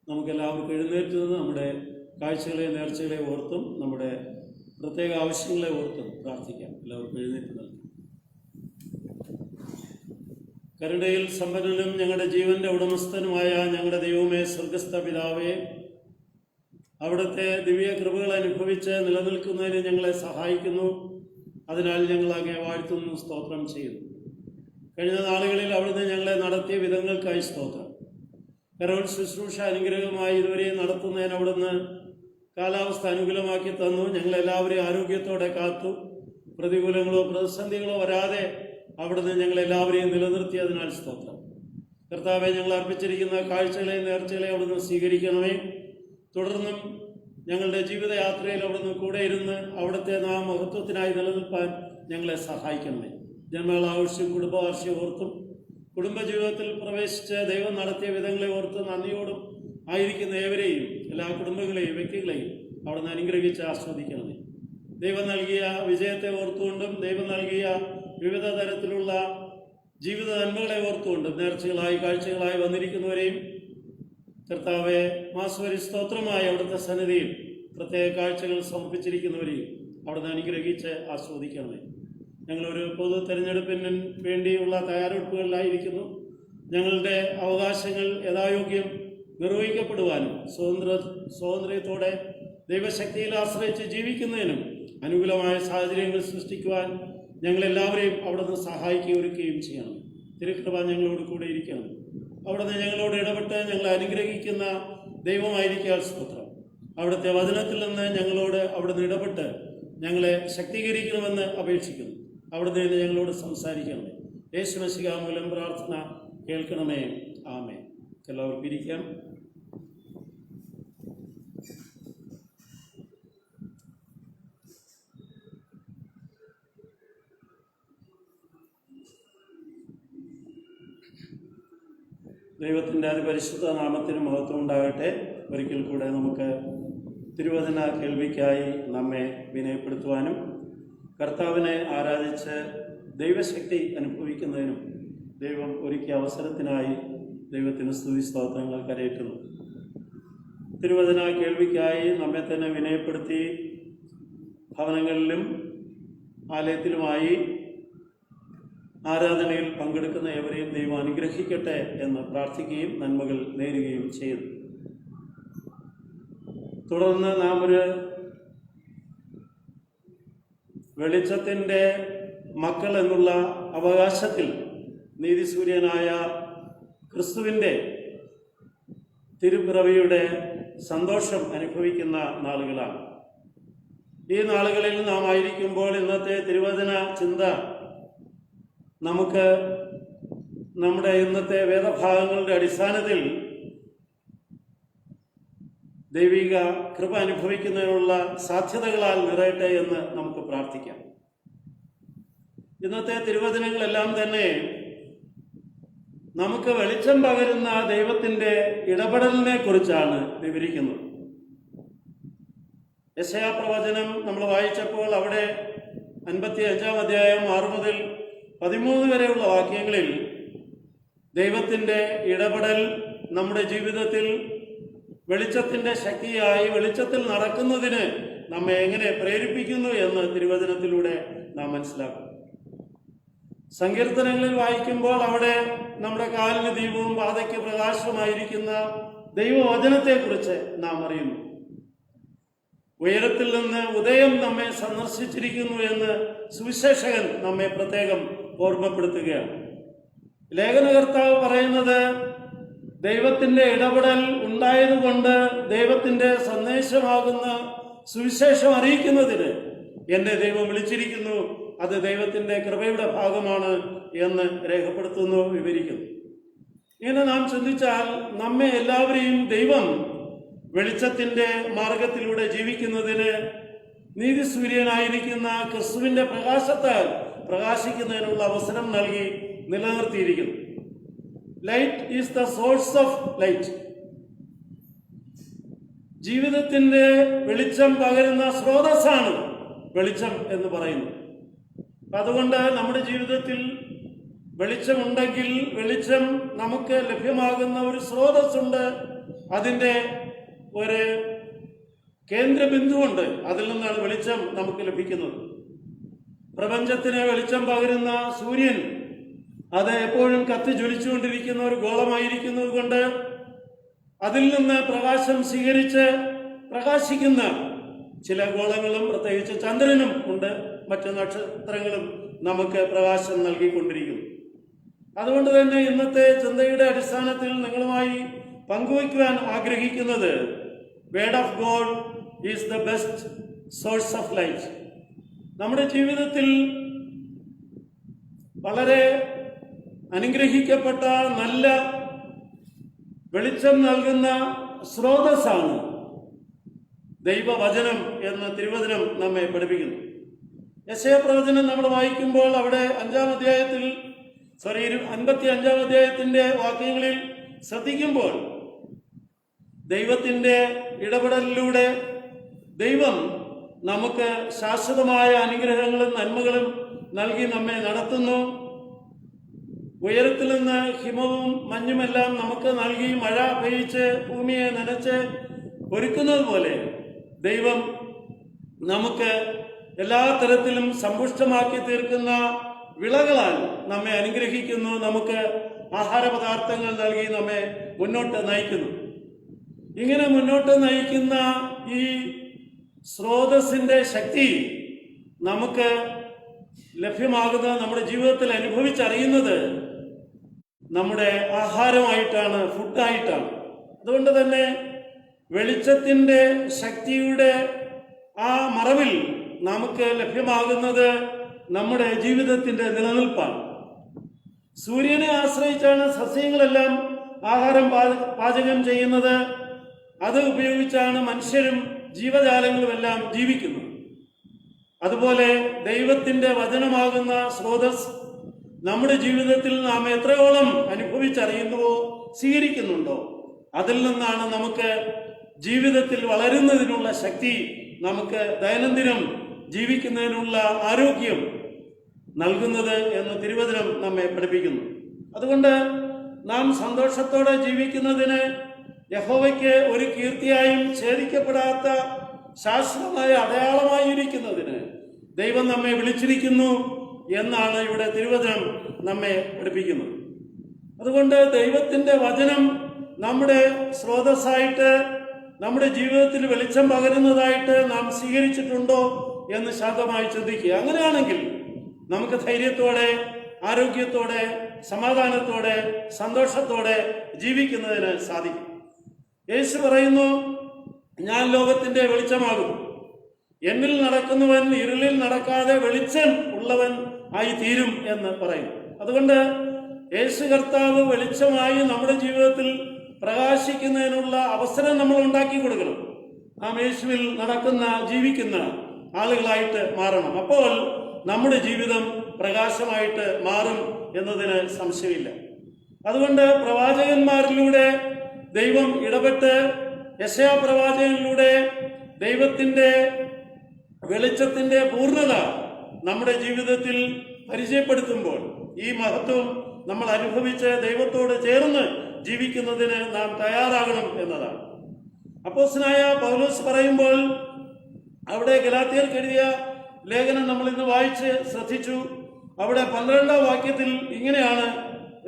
നമുക്കെല്ലാവർക്കും എഴുന്നേറ്റ് നിന്ന് നമ്മുടെ കാഴ്ചകളെ നേർച്ചകളെ ഓർത്തും നമ്മുടെ പ്രത്യേക ആവശ്യങ്ങളെ ഓർത്തും പ്രാർത്ഥിക്കാം. എല്ലാവർക്കും എഴുന്നേറ്റ് നൽകും. കരുണയിൽ സമ്പന്നനും ഞങ്ങളുടെ ജീവന്റെ ഉടമസ്ഥനുമായ ഞങ്ങളുടെ ദൈവമേ, സ്വർഗസ്ഥ പിതാവേ, അവിടുത്തെ ദിവ്യ കൃപകൾ അനുഭവിച്ച് നിലനിൽക്കുന്നതിന് ഞങ്ങളെ സഹായിക്കുന്നു. അതിനാൽ ഞങ്ങൾ അങ്ങേ വാഴ്ത്തുന്നു, സ്തോത്രം ചെയ്യുന്നു. കഴിഞ്ഞ നാളുകളിൽ അവിടുന്ന് ഞങ്ങളെ നടത്തിയ വിധങ്ങൾക്കായി സ്തോത്രം. കരോൾ ശുശ്രൂഷ അനുഗ്രഹമായി ഇതുവരെ നടത്തുന്നതിന് അവിടുന്ന് കാലാവസ്ഥ അനുകൂലമാക്കി തന്നു. ഞങ്ങളെല്ലാവരെയും ആരോഗ്യത്തോടെ കാത്തു. പ്രതികൂലങ്ങളോ പ്രതിസന്ധികളോ വരാതെ അവിടുന്ന് ഞങ്ങളെല്ലാവരെയും നിലനിർത്തിയതിനാൽ സ്തോത്രം. കർത്താവെ, ഞങ്ങൾ അർപ്പിച്ചിരിക്കുന്ന കാഴ്ചകളെയും നേർച്ചകളെയും അവിടുന്ന് സ്വീകരിക്കണമേ. തുടർന്നും ഞങ്ങളുടെ ജീവിതയാത്രയിൽ അവിടുന്ന് കൂടെ ഇരുന്ന് അവിടുത്തെ മഹത്വത്തിനായി നിലനിൽപ്പാൻ ഞങ്ങളെ സഹായിക്കണമേ. ജന്മങ്ങളാവശ്യം കുടുംബവാർഷികം ഓർത്തും കുടുംബജീവിതത്തിൽ പ്രവേശിച്ച് ദൈവം നടത്തിയ വിധങ്ങളെ ഓർത്ത് നന്ദിയോടും ആയിരിക്കുന്ന ഏവരെയും, എല്ലാ കുടുംബങ്ങളെയും വ്യക്തികളെയും അവിടുന്ന് അനുഗ്രഹിച്ച് ആസ്വദിക്കണമേ. ദൈവം നൽകിയ വിജയത്തെ ഓർത്തുകൊണ്ടും ദൈവം നൽകിയ വിവിധ തരത്തിലുള്ള ജീവിത നന്മകളെ ഓർത്തുകൊണ്ടും നേർച്ചകളായി കാഴ്ചകളായി വന്നിരിക്കുന്നവരെയും കർത്താവെ, മാസവരി സ്തോത്രമായി അവിടുത്തെ സന്നിധിയിൽ പ്രത്യേക കാഴ്ചകൾ സമർപ്പിച്ചിരിക്കുന്നവരെയും അവിടുന്ന് അനുഗ്രഹിച്ച് ആസ്വദിക്കണമേ. ഞങ്ങളൊരു പൊതു തെരഞ്ഞെടുപ്പിന് വേണ്ടിയുള്ള തയ്യാറെടുപ്പുകളിലായിരിക്കുന്നു. ഞങ്ങളുടെ അവകാശങ്ങൾ യഥായോഗ്യം നിർവഹിക്കപ്പെടുവാനും സ്വാതന്ത്ര്യത്തോടെ ദൈവശക്തിയിൽ ആശ്രയിച്ച് ജീവിക്കുന്നതിനും അനുകൂലമായ സാഹചര്യങ്ങൾ സൃഷ്ടിക്കുവാൻ ഞങ്ങളെല്ലാവരെയും അവിടുന്ന് സഹായിക്കുകയും ഒരുക്കുകയും ചെയ്യണം. തിരുകൃപ ഞങ്ങളോട് കൂടെ ഇരിക്കണം. അവിടുന്ന് ഞങ്ങളോട് ഇടപെട്ട് ഞങ്ങളെ അനുഗ്രഹിക്കുന്ന ദൈവമായിരിക്കാൻ സ്തോത്രം. അവിടുത്തെ വചനത്തിൽ നിന്ന് ഞങ്ങളോട് അവിടുന്ന് ഇടപെട്ട് ഞങ്ങളെ ശക്തീകരിക്കണമെന്ന് അപേക്ഷിക്കുന്നു. അവിടുന്ന് നിന്ന് ഞങ്ങളോട് സംസാരിക്കണമേ. യേശുമശിഹാ മൂലം പ്രാർത്ഥന കേൾക്കണമേ. ആമേൻ. എല്ലാവർക്കും ഇരിക്കാം. ദൈവത്തിൻ്റെ അതിപരിശുദ്ധ നാമത്തിന് മഹത്വം ഉണ്ടാകട്ടെ. ഒരിക്കൽ കൂടെ നമുക്ക് തിരുവചന കേൾവിക്കായി നമ്മെ വിനയപ്പെടുത്തുവാനും കർത്താവിനെ ആരാധിച്ച് ദൈവശക്തി അനുഭവിക്കുന്നതിനും ദൈവം ഒരുക്കിയ അവസരത്തിനായി ദൈവത്തിന് സ്തുതി സ്തോത്രങ്ങൾ കരയറ്റുന്നു. തിരുവചന കേൾവിക്കായി നമ്മെ തന്നെ വിനയപ്പെടുത്തി ഭവനങ്ങളിലും ആലയത്തിലുമായി ആരാധനയിൽ പങ്കെടുക്കുന്ന എവരെയും ദൈവം അനുഗ്രഹിക്കട്ടെ എന്ന് പ്രാർത്ഥിക്കുകയും നന്മകൾ നേരുകയും ചെയ്തു. തുടർന്ന് നാം ഒരു വെളിച്ചത്തിൻ്റെ മക്കൾ എന്നുള്ള അവകാശത്തിൽ നീതിസൂര്യനായ ക്രിസ്തുവിൻ്റെ തിരുപ്പിറവിയുടെ സന്തോഷം അനുഭവിക്കുന്ന നാളുകളാണ്. ഈ നാളുകളിൽ നാം ആയിരിക്കുമ്പോൾ ഇന്നത്തെ തിരുവചന ചിന്ത നമുക്ക് നമ്മുടെ ഇന്നത്തെ വേദഭാഗങ്ങളുടെ അടിസ്ഥാനത്തിൽ ദൈവിക കൃപ അനുഭവിക്കുന്നതിനുള്ള സാധ്യതകളാൽ നിറയട്ടെ എന്ന് നമുക്ക് പ്രാർത്ഥിക്കാം. ഇന്നത്തെ തിരുവചനങ്ങളെല്ലാം തന്നെ നമുക്ക് വെളിച്ചം പകരുന്ന ദൈവത്തിൻ്റെ ഇടപെടലിനെ കുറിച്ചാണ് വിവരിക്കുന്നത്. യെശയ്യാ പ്രവചനം നമ്മൾ വായിച്ചപ്പോൾ അവിടെ 55-ാം അധ്യായം 6 മുതൽ 13 വരെയുള്ള വാക്യങ്ങളിൽ ദൈവത്തിൻ്റെ ഇടപെടൽ നമ്മുടെ ജീവിതത്തിൽ വെളിച്ചത്തിൻ്റെ ശക്തിയായി വെളിച്ചത്തിൽ നടക്കുന്നതിന് നമ്മെ എങ്ങനെ പ്രേരിപ്പിക്കുന്നു എന്ന് തിരുവചനത്തിലൂടെ നാം മനസ്സിലാക്കും. സങ്കീർത്തനങ്ങളിൽ വായിക്കുമ്പോൾ അവിടെ നമ്മുടെ കാലിന് ദീപവും പാതയ്ക്ക് പ്രകാശവുമായിരിക്കുന്ന ദൈവവചനത്തെക്കുറിച്ച് നാം അറിയുന്നു. ഉയരത്തിൽ നിന്ന് ഉദയം നമ്മെ സന്ദർശിച്ചിരിക്കുന്നു എന്ന് സുവിശേഷകൻ നമ്മെ പ്രത്യേകം ഓർമ്മപ്പെടുത്തുകയാണ്. ലേഖനകർത്താവ് പറയുന്നത്, ദൈവത്തിന്റെ ഇടപെടൽ ഉണ്ടായതുകൊണ്ട് ദൈവത്തിന്റെ സന്ദേശമാകുന്ന സുവിശേഷം അറിയിക്കുന്നതിന് എന്നെ ദൈവം വിളിച്ചിരിക്കുന്നു, അത് ദൈവത്തിന്റെ കൃപയുടെ ഭാഗമാണ് എന്ന് രേഖപ്പെടുത്തുന്നു, വിവരിക്കുന്നു. ഇങ്ങനെ നാം ചിന്തിച്ചാൽ നമ്മെ എല്ലാവരെയും ദൈവം വെളിച്ചത്തിന്റെ മാർഗത്തിലൂടെ ജീവിക്കുന്നതിന് നീതിസൂര്യനായിരിക്കുന്ന ക്രിസ്തുവിന്റെ പ്രകാശത്താൽ പ്രകാശിക്കുന്നതിനുള്ള അവസരം നൽകി നിലനിർത്തിയിരിക്കുന്നു. Light is the source of light. ജീവിതത്തിന്റെ വെളിച്ചം പകരുന്ന സ്രോതസ്സാണ് വെളിച്ചം എന്ന് പറയുന്നു. അതുകൊണ്ട് നമ്മുടെ ജീവിതത്തിൽ വെളിച്ചമുണ്ടെങ്കിൽ വെളിച്ചം നമുക്ക് ലഭ്യമാകുന്ന ഒരു സ്രോതസ്സുണ്ട്, അതിൻ്റെ ഒരു കേന്ദ്രബിന്ദുവുണ്ട്, അതിൽ നിന്നാണ് വെളിച്ചം നമുക്ക് ലഭിക്കുന്നത്. പ്രപഞ്ചത്തിന് വെളിച്ചം പകരുന്ന സൂര്യൻ അത് എപ്പോഴും കത്തി ജ്വലിച്ചുകൊണ്ടിരിക്കുന്ന ഒരു ഗോളമായിരിക്കുന്നത് കൊണ്ട് അതിൽ നിന്ന് പ്രകാശം സ്വീകരിച്ച് പ്രകാശിക്കുന്ന ചില ഗോളങ്ങളും പ്രത്യേകിച്ച് ചന്ദ്രനും ഉണ്ട്, മറ്റു നക്ഷത്രങ്ങളും നമുക്ക് പ്രകാശം നൽകിക്കൊണ്ടിരിക്കുന്നു. അതുകൊണ്ട് തന്നെ ഇന്നത്തെ ചിന്തയുടെ അടിസ്ഥാനത്തിൽ നിങ്ങളുമായി പങ്കുവയ്ക്കുവാൻ ആഗ്രഹിക്കുന്നത്, word of God is the best source of light. നമ്മുടെ ജീവിതത്തിൽ വളരെ അനുഗ്രഹിക്കപ്പെട്ട നല്ല വെളിച്ചം നൽകുന്ന സ്രോതസ്സാണ് ദൈവവചനം എന്ന് തിരുവചനം നമ്മെ പഠിപ്പിക്കുന്നു. യെശയ്യാ പ്രവചനം നമ്മൾ വായിക്കുമ്പോൾ അവിടെ 55-ാം അധ്യായത്തിന്റെ വാക്യങ്ങളിൽ ശ്രദ്ധിക്കുമ്പോൾ ദൈവത്തിന്റെ ഇടപെടലിലൂടെ ദൈവം നമുക്ക് ശാശ്വതമായ അനുഗ്രഹങ്ങളും നന്മകളും നൽകി നമ്മെ നടത്തുന്നു. ഉയരത്തിൽ നിന്ന് ഹിമവും മഞ്ഞുമെല്ലാം നമുക്ക് നൽകി മഴ പെയ്ച്ച് ഭൂമിയെ നനച്ച് ഒരുക്കുന്നത് പോലെ ദൈവം നമുക്ക് എല്ലാ തരത്തിലും സമ്പുഷ്ടമാക്കി തീർക്കുന്ന വിളകളാൽ നമ്മെ അനുഗ്രഹിക്കുന്നു, നമുക്ക് ആഹാരപദാർത്ഥങ്ങൾ നൽകി നമ്മെ മുന്നോട്ട് നയിക്കുന്നു. ഇങ്ങനെ മുന്നോട്ട് നയിക്കുന്ന ഈ സ്രോതസ്സിന്റെ ശക്തി നമുക്ക് ലഭ്യമാകുന്നത്, നമ്മുടെ ജീവിതത്തിൽ അനുഭവിച്ചറിയുന്നത് നമ്മുടെ ആഹാരമായിട്ടാണ്, ഫുഡായിട്ടാണ്. അതുകൊണ്ട് തന്നെ വെളിച്ചത്തിന്റെ ശക്തിയുടെ ആ മറവിൽ നമുക്ക് ലഭ്യമാകുന്നത് നമ്മുടെ ജീവിതത്തിന്റെ നിലനിൽപ്പാണ്. സൂര്യനെ ആശ്രയിച്ചാണ് സസ്യങ്ങളെല്ലാം ആഹാരം പാചകം ചെയ്യുന്നത്. അത് ഉപയോഗിച്ചാണ് മനുഷ്യരും ജീവജാലങ്ങളുമെല്ലാം ജീവിക്കുന്നത്. അതുപോലെ ദൈവത്തിന്റെ വചനമാകുന്ന സ്രോതസ് നമ്മുടെ ജീവിതത്തിൽ നാം എത്രയോളം അനുഭവിച്ചറിയുന്നുവോ, സ്വീകരിക്കുന്നുണ്ടോ, അതിൽ നിന്നാണ് നമുക്ക് ജീവിതത്തിൽ വളരുന്നതിനുള്ള ശക്തി, നമുക്ക് ദൈനംദിനം ജീവിക്കുന്നതിനുള്ള ആരോഗ്യം നൽകുന്നത് എന്ന് തിരുവചനം നമ്മെ പഠിപ്പിക്കുന്നു. അതുകൊണ്ട് നാം സന്തോഷത്തോടെ ജീവിക്കുന്നതിന്, യഹോവയ്ക്ക് ഒരു കീർത്തിയായും ഛേദിക്കപ്പെടാത്ത ശാശ്വതമായ അടയാളമായിരിക്കുന്നതിന് ദൈവം നമ്മെ വിളിച്ചിരിക്കുന്നു എന്നാണ് ഇവിടെ തിരുവചനം നമ്മെ പഠിപ്പിക്കുന്നത്. അതുകൊണ്ട് ദൈവത്തിന്റെ വചനം നമ്മുടെ സ്രോതസ്സായിട്ട്, നമ്മുടെ ജീവിതത്തിൽ വെളിച്ചം പകരുന്നതായിട്ട് നാം സ്വീകരിച്ചിട്ടുണ്ടോ എന്ന് ശാന്തമായി ചിന്തിക്കുക. അങ്ങനെയാണെങ്കിൽ നമുക്ക് ധൈര്യത്തോടെ, ആരോഗ്യത്തോടെ, സമാധാനത്തോടെ, സന്തോഷത്തോടെ ജീവിക്കുന്നതിന് സാധിക്കും. യേശു പറയുന്നു, ഞാൻ ലോകത്തിന്റെ വെളിച്ചമാകും. എന്നിൽ നടക്കുന്നവൻ ഇരുളിൽ നടക്കാതെ വെളിച്ചം ഉള്ളവൻ ആയി തീരും എന്ന് പറയും. അതുകൊണ്ട് യേശു കർത്താവ് വെളിച്ചമായി നമ്മുടെ ജീവിതത്തിൽ പ്രകാശിക്കുന്നതിനുള്ള അവസരം നമ്മൾ ഉണ്ടാക്കി കൊടുക്കണം. നാം യേശുവിൽ നടക്കുന്ന, ജീവിക്കുന്ന ആളുകളായിട്ട് മാറണം. അപ്പോൾ നമ്മുടെ ജീവിതം പ്രകാശമായിട്ട് മാറും എന്നതിന് സംശയമില്ല. അതുകൊണ്ട് പ്രവാചകന്മാരിലൂടെ ദൈവം ഇടപെട്ട്, യെശയ്യാ പ്രവാചകനിലൂടെ ദൈവത്തിന്റെ വെളിച്ചത്തിന്റെ പൂർണ്ണത നമ്മുടെ ജീവിതത്തിൽ പരിചയപ്പെടുത്തുമ്പോൾ ഈ മഹത്വം നമ്മൾ അനുഭവിച്ച് ദൈവത്തോട് ചേർന്ന് ജീവിക്കുന്നതിന് നാം തയ്യാറാകണം എന്നതാണ്. അപ്പോസ്തലനായ പൗലോസ് പറയുമ്പോൾ, അവിടെ ഗലാത്യർക്ക് എഴുതിയ ലേഖനം നമ്മൾ ഇന്ന് വായിച്ച് ശ്രദ്ധിച്ചു. അവിടെ 12-ാം വാക്യത്തിൽ ഇങ്ങനെയാണ്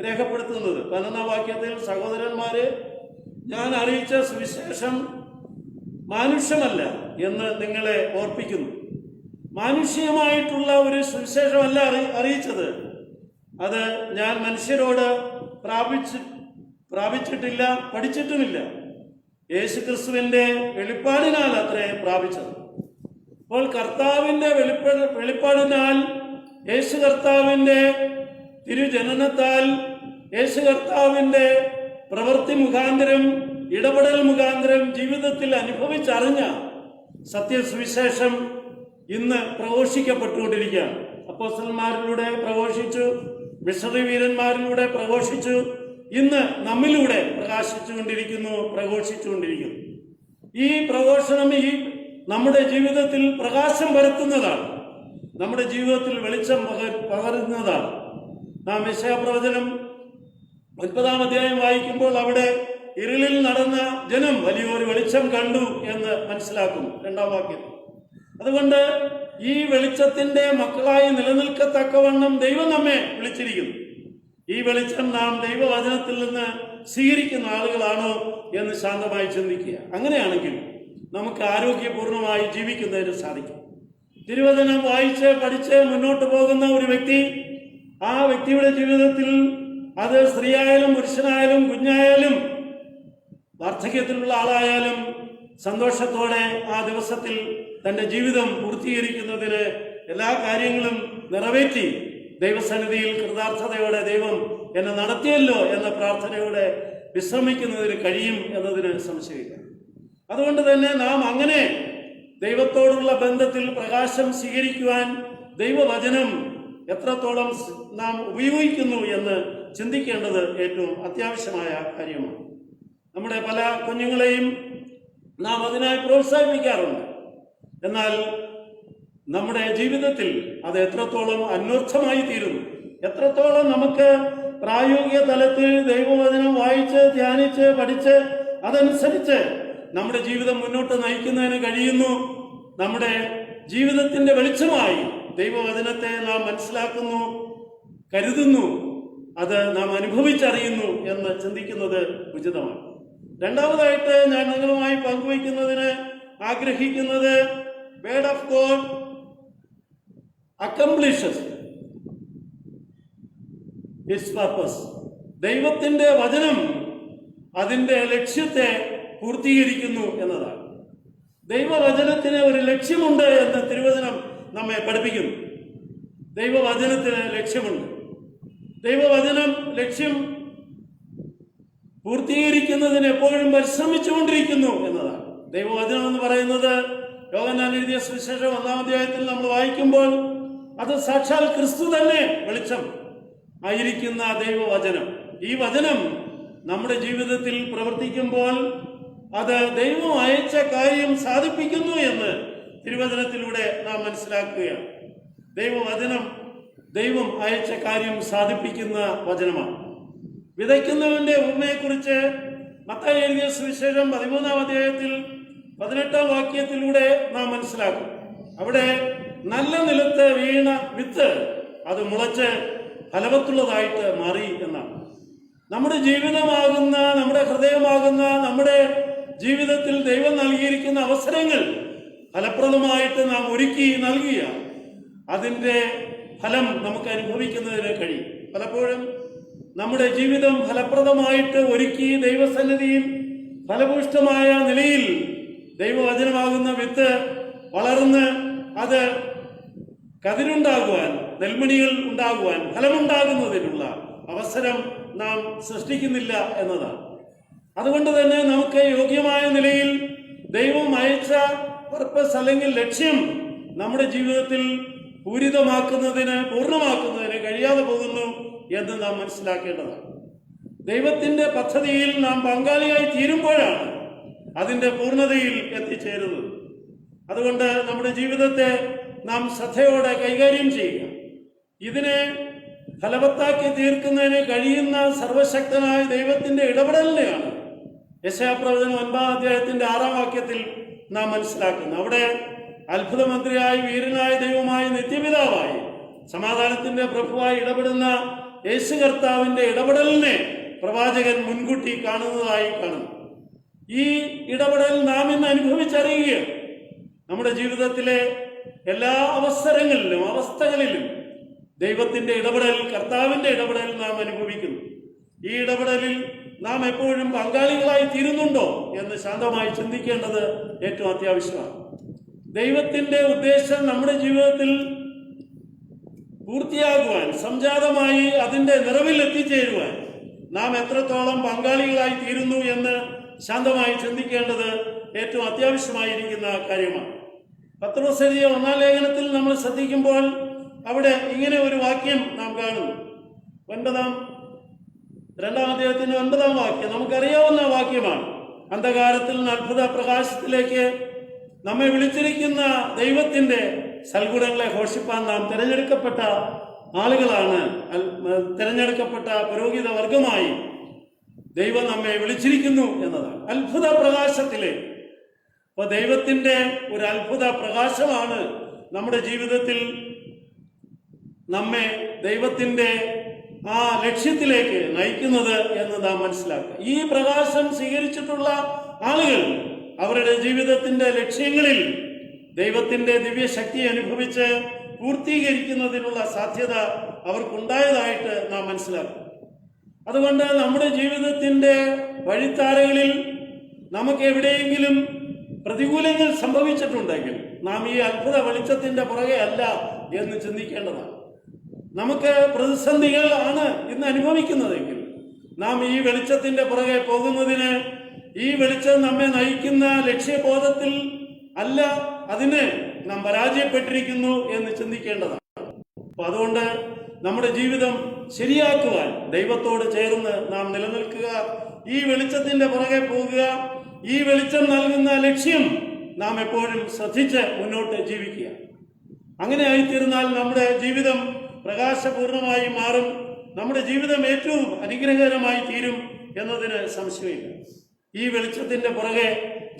രേഖപ്പെടുത്തുന്നത്. 12-ാം വാക്യത്തിൽ, സഹോദരന്മാരെ, ഞാൻ അറിയിച്ച സുവിശേഷം മാനുഷ്യമല്ല എന്ന് നിങ്ങളെ ഓർപ്പിക്കുന്നു. മാനുഷികമായിട്ടുള്ള ഒരു സുവിശേഷമല്ല അറിയിച്ചത്. അത് ഞാൻ മനുഷ്യരോട് പ്രാപിച്ചിട്ടില്ല, പഠിച്ചിട്ടുമില്ല. യേശുക്രിസ്തുവിന്റെ വെളിപ്പാടിനാൽ അത്രേ പ്രാപിച്ചത്. അപ്പോൾ കർത്താവിന്റെ വെളിപ്പാടിനാൽ, യേശു കർത്താവിന്റെ തിരുജനനത്താൽ, യേശു കർത്താവിന്റെ പ്രവൃത്തി മുഖാന്തരം, ഇടപെടൽ മുഖാന്തരം ജീവിതത്തിൽ അനുഭവിച്ചറിഞ്ഞ സത്യസുവിശേഷം ഇന്ന് പ്രഘോഷിക്കപ്പെട്ടുകൊണ്ടിരിക്കുകയാണ്. അപ്പോസ്തലന്മാരിലൂടെ പ്രഘോഷിച്ചു, മിഷണറി വീരന്മാരിലൂടെ പ്രഘോഷിച്ചു, ഇന്ന് നമ്മിലൂടെ പ്രഘോഷിച്ചുകൊണ്ടിരിക്കുന്നു. ഈ പ്രഘോഷണം നമ്മുടെ ജീവിതത്തിൽ പ്രകാശം പരത്തുന്നതാണ്, നമ്മുടെ ജീവിതത്തിൽ വെളിച്ചം പകരുന്നതാണ്. നാം യെശയ്യാപ്രവചനം 9-ാം അധ്യായം വായിക്കുമ്പോൾ അവിടെ ഇരുളിൽ നടന്ന ജനം വലിയൊരു വെളിച്ചം കണ്ടു എന്ന് മനസ്സിലാക്കുന്നു 2-ാം വാക്യം. അതുകൊണ്ട് ഈ വെളിച്ചത്തിന്റെ മക്കളായി നിലനിൽക്കത്തക്കവണ്ണം ദൈവം നമ്മെ വിളിച്ചിരിക്കുന്നു. ഈ വെളിച്ചം നാം ദൈവവചനത്തിൽ നിന്ന് സ്വീകരിക്കുന്ന ആളുകളാണോ എന്ന് ശാന്തമായി ചിന്തിക്കുക. അങ്ങനെയാണെങ്കിൽ നമുക്ക് ആരോഗ്യപൂർണമായി ജീവിക്കുന്നതിന് സാധിക്കും. തിരുവചനം വായിച്ച് പഠിച്ച് മുന്നോട്ട് പോകുന്ന ഒരു വ്യക്തി, ആ വ്യക്തിയുടെ ജീവിതത്തിൽ അത് സ്ത്രീയായാലും പുരുഷനായാലും കുഞ്ഞായാലും വാർദ്ധക്യത്തിലുള്ള ആളായാലും സന്തോഷത്തോടെ ആ ദിവസത്തിൽ തൻ്റെ ജീവിതം പൂർത്തീകരിക്കുന്നതിന് എല്ലാ കാര്യങ്ങളും നിറവേറ്റി ദൈവസന്നിധിയിൽ കൃതാർത്ഥതയോടെ ദൈവം എന്നെ നടത്തിയല്ലോ എന്ന പ്രാർത്ഥനയോടെ വിശ്രമിക്കുന്നതിന് കഴിയും എന്നതിന് സംശയമില്ല. അതുകൊണ്ട് തന്നെ നാം അങ്ങനെ ദൈവത്തോടുള്ള ബന്ധത്തിൽ പ്രകാശം സ്വീകരിക്കുവാൻ ദൈവവചനം എത്രത്തോളം നാം ഉപയോഗിക്കുന്നു എന്ന് ചിന്തിക്കേണ്ടത് ഏറ്റവും അത്യാവശ്യമായ കാര്യമാണ്. നമ്മുടെ പല കുഞ്ഞുങ്ങളെയും നാം അതിനായി പ്രോത്സാഹിപ്പിക്കാറുണ്ട്. എന്നാൽ നമ്മുടെ ജീവിതത്തിൽ അത് എത്രത്തോളം അന്വർത്ഥമായി തീരുന്നു, എത്രത്തോളം നമുക്ക് പ്രായോഗിക തലത്തിൽ ദൈവവചനം വായിച്ച് ധ്യാനിച്ച് പഠിച്ച് അതനുസരിച്ച് നമ്മുടെ ജീവിതം മുന്നോട്ട് നയിക്കുന്നതിന് കഴിയുന്നു, നമ്മുടെ ജീവിതത്തിന്റെ വെളിച്ചമായി ദൈവവചനത്തെ നാം മനസ്സിലാക്കുന്നു, കരുതുന്നു, അത് നാം അനുഭവിച്ചറിയുന്നു എന്ന് ചിന്തിക്കുന്നത് ഉചിതമാണ്. രണ്ടാമതായിട്ട് ഞാൻ നിങ്ങളുമായി പങ്കുവയ്ക്കുന്നതിന് ആഗ്രഹിക്കുന്നത്, word of God accomplishes its purpose. ദൈവത്തിന്റെ വചനം അതിന്റെ ലക്ഷ്യത്തെ പൂർത്തീകരിക്കുന്നു എന്നതാണ്. ദൈവവചനത്തിന് ഒരു ലക്ഷ്യമുണ്ട് എന്ന് തിരുവചനം നമ്മെ പഠിപ്പിക്കുന്നു. ദൈവവചനത്തിന് ലക്ഷ്യമുണ്ട്. ദൈവവചനം ലക്ഷ്യം പൂർത്തീകരിക്കുന്നതിന് എപ്പോഴും പരിശ്രമിച്ചുകൊണ്ടിരിക്കുന്നു എന്നതാണ്. ദൈവവചനം എന്ന് പറയുന്നത് യോഹന്നാൻ എഴുതിയ സുവിശേഷം 1-ാം അധ്യായത്തിൽ നമ്മൾ വായിക്കുമ്പോൾ അത് സാക്ഷാൽ ക്രിസ്തു തന്നെ വെളിച്ചം ആയിരിക്കുന്ന ദൈവവചനം. ഈ വചനം നമ്മുടെ ജീവിതത്തിൽ പ്രവർത്തിക്കുമ്പോൾ അത് ദൈവം അയച്ച കാര്യം സാധിപ്പിക്കുന്നു എന്ന് തിരുവചനത്തിലൂടെ നാം മനസ്സിലാക്കുകയാണ്. ദൈവവചനം ദൈവം അയച്ച കാര്യം സാധിപ്പിക്കുന്ന വചനമാണ്. വിതയ്ക്കുന്നവന്റെ ഉപമയെക്കുറിച്ച് മത്തായി എഴുതിയ സുവിശേഷം 13-ാം അധ്യായത്തിൽ 18-ാം വാക്യത്തിലൂടെ നാം മനസ്സിലാക്കും. അവിടെ നല്ല നിലത്ത് വീണ വിത്ത് അത് മുളച്ച് ഫലവത്തുള്ളതായിട്ട് മാറി എന്നാണ്. നമ്മുടെ ജീവിതമാകുന്ന, നമ്മുടെ ഹൃദയമാകുന്ന, നമ്മുടെ ജീവിതത്തിൽ ദൈവം നൽകിയിരിക്കുന്ന അവസരങ്ങൾ ഫലപ്രദമായിട്ട് നാം ഒരുക്കി നൽകിയ അതിൻ്റെ ഫലം നമുക്ക് അനുഭവിക്കുന്നതിന് കഴിയും. പലപ്പോഴും നമ്മുടെ ജീവിതം ഫലപ്രദമായിട്ട് ഒരുക്കി ദൈവസന്നിധിയിൽ ഫലഭൂഷ്ടമായ നിലയിൽ ദൈവവചനമാകുന്ന വിത്ത് വളർന്ന് അത് കതിരുണ്ടാകുവാൻ, നെൽമണികൾ ഉണ്ടാകുവാൻ, ഫലമുണ്ടാകുന്നതിനുള്ള അവസരം നാം സൃഷ്ടിക്കുന്നില്ല എന്നതാണ്. അതുകൊണ്ട് തന്നെ നമുക്ക് യോഗ്യമായ നിലയിൽ ദൈവം അയച്ച പർപ്പസ് അല്ലെങ്കിൽ ലക്ഷ്യം നമ്മുടെ ജീവിതത്തിൽ പൂർണ്ണമാക്കുന്നതിന് കഴിയാതെ പോകുന്നു എന്ന് നാം മനസ്സിലാക്കേണ്ടതാണ്. ദൈവത്തിന്റെ പദ്ധതിയിൽ നാം പങ്കാളിയായി തീരുമ്പോഴാണ് അതിന്റെ പൂർണ്ണതയിൽ എത്തിച്ചേരുന്നത്. അതുകൊണ്ട് നമ്മുടെ ജീവിതത്തെ നാം ശ്രദ്ധയോടെ കൈകാര്യം ചെയ്യുക. ഇതിനെ ഫലവത്താക്കി തീർക്കുന്നതിന് കഴിയുന്ന സർവശക്തനായ ദൈവത്തിന്റെ ഇടപെടലിനെയാണ് യെശയ്യാപ്രവചനം 9-ാം അധ്യായത്തിന്റെ 6-ാം വാക്യത്തിൽ നാം മനസ്സിലാക്കുന്നത്. അവിടെ അത്ഭുതമന്ത്രിയായി, വീരനായ ദൈവമായി, നിത്യപിതാവായി, സമാധാനത്തിന്റെ പ്രഭുവായി ഇടപെടുന്ന യേശു കർത്താവിന്റെ ഇടപെടലിനെ പ്രവാചകൻ മുൻകൂട്ടി കാണുന്നതായി കാണും. ഈ ഇടപെടൽ നാം ഇന്ന് അനുഭവിച്ചറിയുകയാണ്. നമ്മുടെ ജീവിതത്തിലെ എല്ലാ അവസ്ഥകളിലും ദൈവത്തിന്റെ ഇടപെടൽ, കർത്താവിന്റെ ഇടപെടൽ നാം അനുഭവിക്കുന്നു. ഈ ഇടപെടലിൽ നാം എപ്പോഴും പങ്കാളികളായി തീരുന്നുണ്ടോ എന്ന് ശാന്തമായി ചിന്തിക്കേണ്ടത് ഏറ്റവും അത്യാവശ്യമാണ്. ദൈവത്തിന്റെ ഉദ്ദേശം നമ്മുടെ ജീവിതത്തിൽ പൂർത്തിയാകുവാൻ, സംജാതമായി അതിന്റെ നിറവിൽ എത്തിച്ചേരുവാൻ നാം എത്രത്തോളം പങ്കാളികളായി തീരുന്നു എന്ന് ശാന്തമായി ചിന്തിക്കേണ്ടത് ഏറ്റവും അത്യാവശ്യമായിരിക്കുന്ന കാര്യമാണ്. പത്രോസ് എഴുതിയ 1-ാം ലേഖനത്തിൽ നമ്മൾ ശ്രദ്ധിക്കുമ്പോൾ അവിടെ ഇങ്ങനെ ഒരു വാക്യം നാം കാണുന്നു. 2-ാം അധ്യായത്തിന്റെ 9-ാം വാക്യം നമുക്കറിയാവുന്ന വാക്യമാണ്. അന്ധകാരത്തിൽ നിന്ന് അത്ഭുത പ്രകാശത്തിലേക്ക് നമ്മെ വിളിച്ചിരിക്കുന്ന ദൈവത്തിന്റെ സൽഗുണങ്ങളെ ഘോഷിപ്പാൻ നാം തിരഞ്ഞെടുക്കപ്പെട്ട ആളുകളാണ്. തിരഞ്ഞെടുക്കപ്പെട്ട പുരോഹിത വർഗമായി ദൈവം നമ്മെ വിളിച്ചിരിക്കുന്നു എന്നതാണ്. അത്ഭുത പ്രകാശത്തിലെ അപ്പൊ ദൈവത്തിന്റെ ഒരു അത്ഭുത പ്രകാശമാണ് നമ്മുടെ ജീവിതത്തിൽ നമ്മെ ദൈവത്തിന്റെ ആ ലക്ഷ്യത്തിലേക്ക് നയിക്കുന്നത് എന്ന് നാം മനസ്സിലാക്കുക. ഈ പ്രകാശം സ്വീകരിച്ചിട്ടുള്ള ആളുകൾ അവരുടെ ജീവിതത്തിന്റെ ലക്ഷ്യങ്ങളിൽ ദൈവത്തിന്റെ ദിവ്യശക്തി അനുഭവിച്ച് പൂർത്തീകരിക്കുന്നതിനുള്ള സാധ്യത അവർക്കുണ്ടായതായിട്ട് നാം മനസ്സിലാക്കും. അതുകൊണ്ട് നമ്മുടെ ജീവിതത്തിന്റെ വഴിത്താരകളിൽ നമുക്ക് എവിടെയെങ്കിലും പ്രതികൂലങ്ങൾ സംഭവിച്ചിട്ടുണ്ടെങ്കിൽ നാം ഈ അത്ഭുത വെളിച്ചത്തിന്റെ പുറകെ അല്ല എന്ന് ചിന്തിക്കേണ്ടതാണ്. നമുക്ക് പ്രതിസന്ധികൾ ആണ് ഇന്ന് അനുഭവിക്കുന്നതെങ്കിൽ നാം ഈ വെളിച്ചത്തിന്റെ പുറകെ പോകുന്നതിന്, ഈ വെളിച്ചം നമ്മെ നയിക്കുന്ന ലക്ഷ്യബോധത്തിൽ അല്ല, അതിന് നാം പരാജയപ്പെട്ടിരിക്കുന്നു എന്ന് ചിന്തിക്കേണ്ടതാണ്. അപ്പൊ അതുകൊണ്ട് നമ്മുടെ ജീവിതം ശരിയാക്കുവാൻ ദൈവത്തോട് ചേർന്ന് നാം നിലനിൽക്കുക, ഈ വെളിച്ചത്തിന്റെ പുറകെ പോകുക, ഈ വെളിച്ചം നൽകുന്ന ലക്ഷ്യം നാം എപ്പോഴും ശ്രദ്ധിച്ച് മുന്നോട്ട് ജീവിക്കുക. അങ്ങനെ ആയിത്തീർന്നാൽ നമ്മുടെ ജീവിതം പ്രകാശപൂർണമായി മാറും, നമ്മുടെ ജീവിതം ഏറ്റവും അനുഗ്രഹകരമായി തീരും എന്നതിന് സംശയമില്ല. ഈ വെളിച്ചത്തിന്റെ പുറകെ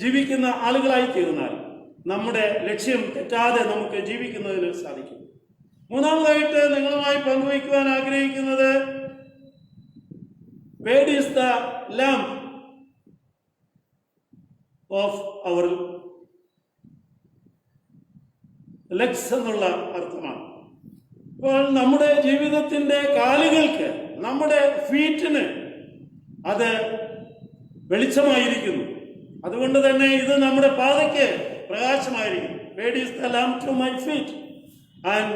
ജീവിക്കുന്ന ആളുകളായി തീർന്നാൽ നമ്മുടെ ലക്ഷ്യം തെറ്റാതെ നമുക്ക് ജീവിക്കുന്നതിന് സാധിക്കും. മൂന്നാമതായിട്ട് നിങ്ങളുമായി പങ്കുവയ്ക്കുവാൻ ആഗ്രഹിക്കുന്നത്, word is the lamp of our legs എന്നുള്ള അർത്ഥമാണ്. അപ്പോൾ നമ്മുടെ ജീവിതത്തിന്റെ കാലുകൾക്ക്, നമ്മുടെ ഫീറ്റിന് അത് വെളിച്ചമായിരിക്കുന്നു. അതുകൊണ്ട് തന്നെ ഇത് നമ്മുടെ പാതയ്ക്ക് പ്രകാശമായിരിക്കും. Word is the lamp to my feet and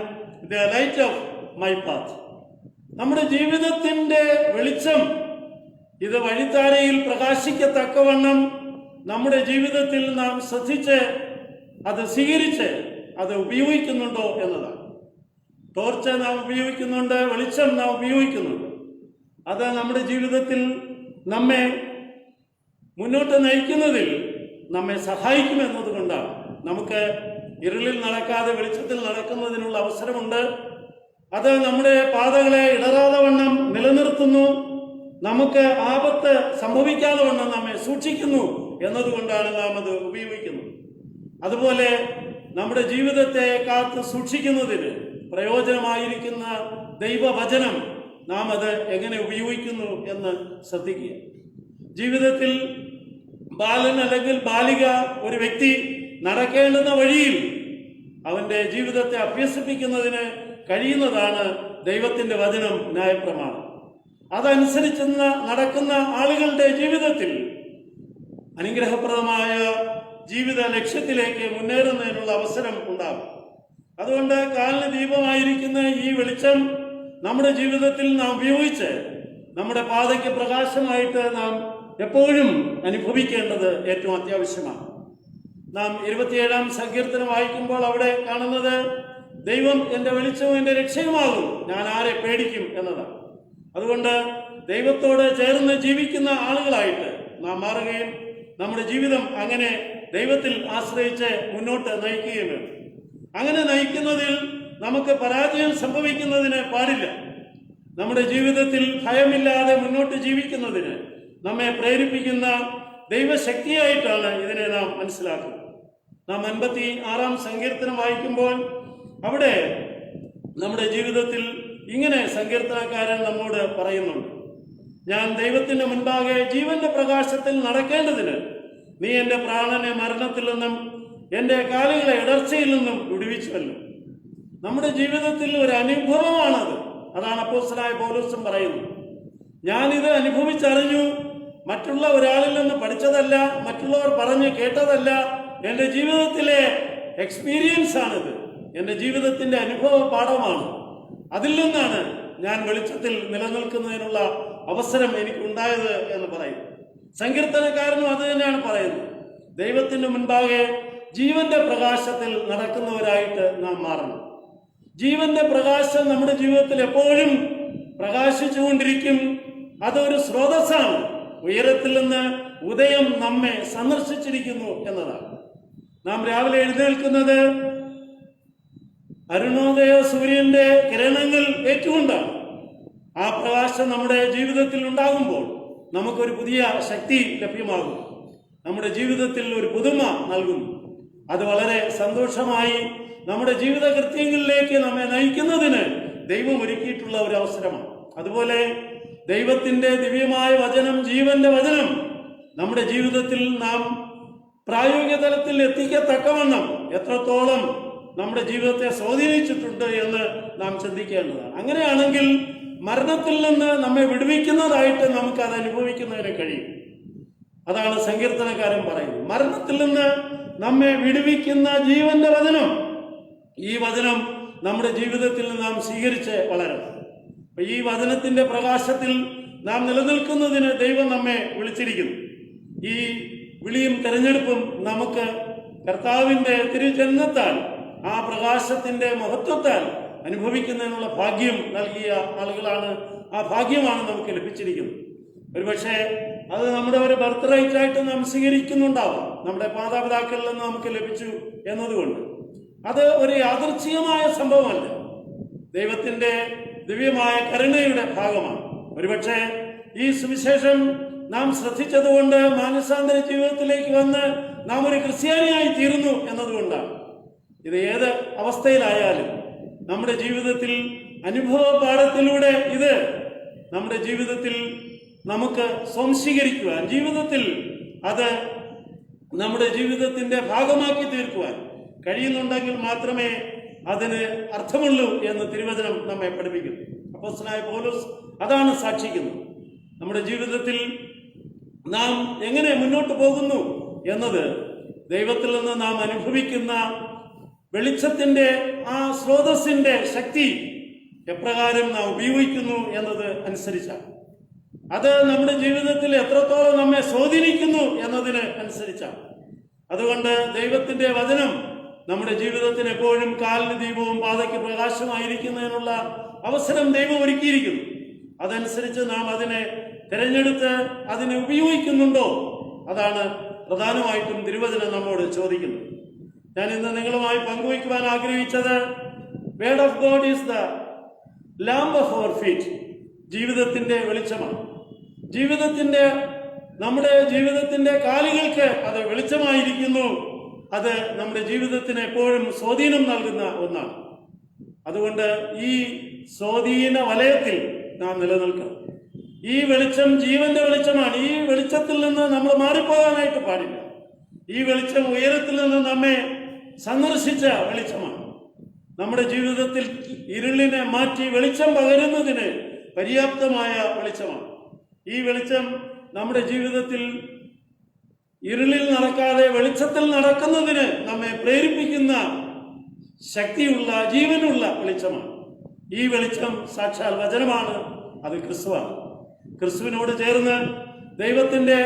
the light of my path. നമ്മുടെ ജീവിതത്തിന്റെ വെളിച്ചം ഇത് വഴിത്താരയിൽ പ്രകാശിക്കത്തക്കവണ്ണം നമ്മുടെ ജീവിതത്തിൽ നാം ശ്രദ്ധിച്ച് അത് സ്വീകരിച്ച് അത് ഉപയോഗിക്കുന്നുണ്ടോ എന്നതാണ്. ടോർച്ച് നാം ഉപയോഗിക്കുന്നുണ്ട്, വെളിച്ചം നാം ഉപയോഗിക്കുന്നുണ്ട്. അത് നമ്മുടെ ജീവിതത്തിൽ നമ്മെ മുന്നോട്ട് നയിക്കുന്നതിൽ നമ്മെ സഹായിക്കുമെന്നത് കൊണ്ടാണ് നമുക്ക് ഇരുളിൽ നടക്കാതെ വെളിച്ചത്തിൽ നടക്കുന്നതിനുള്ള അവസരമുണ്ട്. അത് നമ്മുടെ പാതകളെ ഇടറാതെ വണ്ണം നിലനിർത്തുന്നു, നമുക്ക് ആപത്ത് സംഭവിക്കാതെ വണ്ണം നമ്മെ സൂക്ഷിക്കുന്നു എന്നതുകൊണ്ടാണ് നാം അത് ഉപയോഗിക്കുന്നത്. അതുപോലെ നമ്മുടെ ജീവിതത്തെ കാത്ത് സൂക്ഷിക്കുന്നതിന് പ്രയോജനമായിരിക്കുന്ന ദൈവവചനം നാം അത് എങ്ങനെ ഉപയോഗിക്കുന്നു എന്ന് ശ്രദ്ധിക്കുക. ജീവിതത്തിൽ ബാലൻ അല്ലെങ്കിൽ ബാലിക, ഒരു വ്യക്തി നടക്കേണ്ടുന്ന വഴിയിൽ അവന്റെ ജീവിതത്തെ അഭ്യസിപ്പിക്കുന്നതിന് കഴിയുന്നതാണ് ദൈവത്തിന്റെ വചനം, ന്യായപ്രമാണം. അതനുസരിച്ച് നടക്കുന്ന ആളുകളുടെ ജീവിതത്തിൽ അനുഗ്രഹപ്രദമായ ജീവിത ലക്ഷ്യത്തിലേക്ക് മുന്നേറുന്നതിനുള്ള അവസരം ഉണ്ടാകും. അതുകൊണ്ട് കാലിന് ദീപമായിരിക്കുന്ന ഈ വെളിച്ചം നമ്മുടെ ജീവിതത്തിൽ നാം ഉപയോഗിച്ച് നമ്മുടെ പാതയ്ക്ക് പ്രകാശമായിട്ട് നാം എപ്പോഴും അനുഭവിക്കേണ്ടത് ഏറ്റവും അത്യാവശ്യമാണ്. നാം 27-ാം സങ്കീർത്തനം വായിക്കുമ്പോൾ അവിടെ കാണുന്നത്, ദൈവം എൻ്റെ വെളിച്ചവും എൻ്റെ രക്ഷയുമാകും, ഞാൻ ആരെ പേടിക്കും എന്നതാണ്. അതുകൊണ്ട് ദൈവത്തോട് ചേർന്ന് ജീവിക്കുന്ന ആളുകളായിട്ട് നാം മാറുകയും നമ്മുടെ ജീവിതം അങ്ങനെ ദൈവത്തിൽ ആശ്രയിച്ച് മുന്നോട്ട് നയിക്കുകയും വേണം. അങ്ങനെ നയിക്കുന്നതിൽ നമുക്ക് പരാജയം സംഭവിക്കുന്നതിന് പാടില്ല. നമ്മുടെ ജീവിതത്തിൽ ഭയമില്ലാതെ മുന്നോട്ട് ജീവിക്കുന്നതിന് നമ്മെ പ്രേരിപ്പിക്കുന്ന ദൈവശക്തിയായിട്ടാണ് ഇതിനെ നാം മനസ്സിലാക്കുന്നത്. നാം 56-ാം സങ്കീർത്തനം വായിക്കുമ്പോൾ അവിടെ നമ്മുടെ ജീവിതത്തിൽ ഇങ്ങനെ സങ്കീർത്തനക്കാരൻ നമ്മോട് പറയുന്നുണ്ട്: ഞാൻ ദൈവത്തിന്റെ മുൻപാകെ ജീവന്റെ പ്രകാശത്തിൽ നടക്കേണ്ടതിന് നീ എൻ്റെ പ്രാണനെ മരണത്തിൽ നിന്നും എൻ്റെ കാലുകളെ ഇടർച്ചയിൽ നിന്നും വിടുവിച്ചുവല്ലോ. നമ്മുടെ ജീവിതത്തിൽ ഒരു അനുഭവമാണത്. അതാണ് അപ്പോസ്തലനായ പൗലോസും പറയുന്നത്. ഞാനിത് അനുഭവിച്ചറിഞ്ഞു, മറ്റുള്ള ഒരാളിൽ നിന്ന് പഠിച്ചതല്ല, മറ്റുള്ളവർ പറഞ്ഞ് കേട്ടതല്ല, എൻ്റെ ജീവിതത്തിലെ എക്സ്പീരിയൻസ് ആണിത്, എൻ്റെ ജീവിതത്തിൻ്റെ അനുഭവ പാഠമാണ്. അതിൽ നിന്നാണ് ഞാൻ വെളിച്ചത്തിൽ നിലനിൽക്കുന്നതിനുള്ള അവസരം എനിക്കുണ്ടായത് എന്ന് പറയും. സങ്കീർത്തനക്കാരനും അത് തന്നെയാണ് പറയുന്നത്. ദൈവത്തിന് മുൻപാകെ ജീവന്റെ പ്രകാശത്തിൽ നടക്കുന്നവരായിട്ട് നാം മാറണം. ജീവന്റെ പ്രകാശം നമ്മുടെ ജീവിതത്തിൽ എപ്പോഴും പ്രകാശിച്ചുകൊണ്ടിരിക്കും. അതൊരു സ്രോതസ്സാണ്. ഉയരത്തിൽ നിന്ന് ഉദയം നമ്മെ സന്ദർശിച്ചിരിക്കുന്നു എന്നതാണ്. നാം രാവിലെ എഴുന്നേൽക്കുന്നത് അരുണോദയ സൂര്യന്റെ കിരണങ്ങൾ ഏറ്റുകൊണ്ടാണ്. ആ പ്രകാശം നമ്മുടെ ജീവിതത്തിൽ ഉണ്ടാകുമ്പോൾ നമുക്കൊരു പുതിയ ശക്തി ലഭ്യമാകും, നമ്മുടെ ജീവിതത്തിൽ ഒരു പുതുമ നൽകുന്നു. അത് വളരെ സന്തോഷമായി നമ്മുടെ ജീവിത കൃത്യങ്ങളിലേക്ക് നമ്മെ നയിക്കുന്നതിന് ദൈവം ഒരുക്കിയിട്ടുള്ള ഒരു അവസരമാണ്. അതുപോലെ ദൈവത്തിന്റെ ദിവ്യമായ വചനം, ജീവന്റെ വചനം നമ്മുടെ ജീവിതത്തിൽ നാം പ്രായോഗിക തലത്തിൽ എത്തിക്കത്തക്കവണ്ണം എത്രത്തോളം നമ്മുടെ ജീവിതത്തെ സ്വാധീനിച്ചിട്ടുണ്ട് എന്ന് നാം ചിന്തിക്കേണ്ടതാണ്. അങ്ങനെയാണെങ്കിൽ മരണത്തിൽ നിന്ന് നമ്മെ വിടുവിക്കുന്നതായിട്ട് നമുക്കത് അനുഭവിക്കുന്നതിന് കഴിയും. അതാണ് സങ്കീർത്തനക്കാരൻ പറയുന്നത്. മരണത്തിൽ നിന്ന് നമ്മെ വിടുവിക്കുന്ന ജീവന്റെ വചനം, ഈ വചനം നമ്മുടെ ജീവിതത്തിൽ നാം സ്വീകരിച്ച് വളരണം. ഈ വചനത്തിന്റെ പ്രകാശത്തിൽ നാം നിലനിൽക്കുന്നതിന് ദൈവം നമ്മെ വിളിച്ചിരിക്കുന്നു. ഈ വിളിയും തെരഞ്ഞെടുപ്പും നമുക്ക് കർത്താവിന്റെ തിരുജന്മത്താൽ, ആ പ്രകാശത്തിന്റെ മഹത്വത്താൽ അനുഭവിക്കുന്നതിനുള്ള ഭാഗ്യം നൽകിയ ആളുകളാണ്. ആ ഭാഗ്യമാണ് നമുക്ക് ലഭിച്ചിരിക്കുന്നത്. ഒരുപക്ഷെ അത് നമ്മുടെ ഒരു ബർത്ത് റൈറ്റ് ആയിട്ട് നാം സ്വീകരിക്കുന്നുണ്ടാവാം, നമ്മുടെ മാതാപിതാക്കളിൽ നിന്ന് നമുക്ക് ലഭിച്ചു എന്നതുകൊണ്ട്. അത് ഒരു യാദൃച്ഛികമായ സംഭവമല്ല, ദൈവത്തിന്റെ ദിവ്യമായ കരുണയുടെ ഭാഗമാണ്. ഒരുപക്ഷെ ഈ സുവിശേഷം നാം ശ്രദ്ധിച്ചതുകൊണ്ട് മാനസാന്തര ജീവിതത്തിലേക്ക് വന്ന് നാം ഒരു ക്രിസ്ത്യാനിയായി തീർന്നു എന്നതുകൊണ്ടാണ്. ഇത് ഏത് അവസ്ഥയിലായാലും നമ്മുടെ ജീവിതത്തിൽ അനുഭവ പാഠത്തിലൂടെ ഇത് നമ്മുടെ ജീവിതത്തിൽ നമുക്ക് സ്വാംശീകരിക്കുവാൻ, ജീവിതത്തിൽ അത് നമ്മുടെ ജീവിതത്തിന്റെ ഭാഗമാക്കി തീർക്കുവാൻ കഴിയുന്നുണ്ടെങ്കിൽ മാത്രമേ അതിന് അർത്ഥമുള്ളൂ എന്ന് തിരുവചനം നമ്മെ പഠിപ്പിക്കുന്നു. അപ്പോസ്തലനായ പൗലോസ് അതാണ് സാക്ഷിക്കുന്നത്. നമ്മുടെ ജീവിതത്തിൽ നാം എങ്ങനെ മുന്നോട്ട് പോകുന്നു എന്നത് ദൈവത്തിൽ നിന്ന് നാം അനുഭവിക്കുന്ന വെളിച്ചത്തിന്റെ ആ സ്രോതസ്സിന്റെ ശക്തി എപ്രകാരം നാം ഉപയോഗിക്കുന്നു എന്നത് അനുസരിച്ചാണ്. അത് നമ്മുടെ ജീവിതത്തിൽ എത്രത്തോളം നമ്മെ സ്വാധീനിക്കുന്നു എന്നതിന് അനുസരിച്ചാണ്. അതുകൊണ്ട് ദൈവത്തിന്റെ വചനം നമ്മുടെ ജീവിതത്തിന് എപ്പോഴും കാലിന് ദീപവും പാതയ്ക്ക് പ്രകാശമായിരിക്കുന്നതിനുള്ള അവസരം ദൈവം ഒരുക്കിയിരിക്കുന്നു. അതനുസരിച്ച് നാം അതിനെ തിരഞ്ഞെടുത്ത് അതിനെ ഉപയോഗിക്കുന്നുണ്ടോ? അതാണ് പ്രധാനമായിട്ടും തിരുവചനം നമ്മോട് ചോദിക്കുന്നത്. ഞാൻ ഇന്ന് നിങ്ങളുമായി പങ്കുവയ്ക്കുവാൻ ആഗ്രഹിച്ചത് word of God is the lamp of our feet. ജീവിതത്തിന്റെ വെളിച്ചമാണ്. നമ്മുടെ ജീവിതത്തിന്റെ കാലുകൾക്ക് അത് വെളിച്ചമായിരിക്കുന്നു. അത് നമ്മുടെ ജീവിതത്തിന് എപ്പോഴും സ്വാധീനം നൽകുന്ന ഒന്നാണ്. അതുകൊണ്ട് ഈ സ്വാധീന വലയത്തിൽ നാം നിലനിൽക്കണം. ഈ വെളിച്ചം ജീവന്റെ വെളിച്ചമാണ്. ഈ വെളിച്ചത്തിൽ നിന്ന് നമ്മൾ മാറിപ്പോകാനായിട്ട് പാടില്ല. ഈ വെളിച്ചം ഉയരത്തിൽ നിന്ന് നമ്മെ സന്ദർശിച്ച വെളിച്ചമാണ്. നമ്മുടെ ജീവിതത്തിൽ ഇരുളിനെ മാറ്റി വെളിച്ചം പകരുന്നതിന് പര്യാപ്തമായ വെളിച്ചമാണ്. ഈ വെളിച്ചം നമ്മുടെ ജീവിതത്തിൽ ഇരുളിൽ നടക്കാതെ വെളിച്ചത്തിൽ നടക്കുന്നതിന് നമ്മെ പ്രേരിപ്പിക്കുന്ന ശക്തിയുള്ള ജീവനുള്ള വെളിച്ചമാണ്. ഈ വെളിച്ചം സാക്ഷാൽ വചനമാണ്. അത് ക്രിസ്തുവാണ്. ക്രിസ്തുവിനോട് ചേർന്ന് ദൈവത്തിന്റെ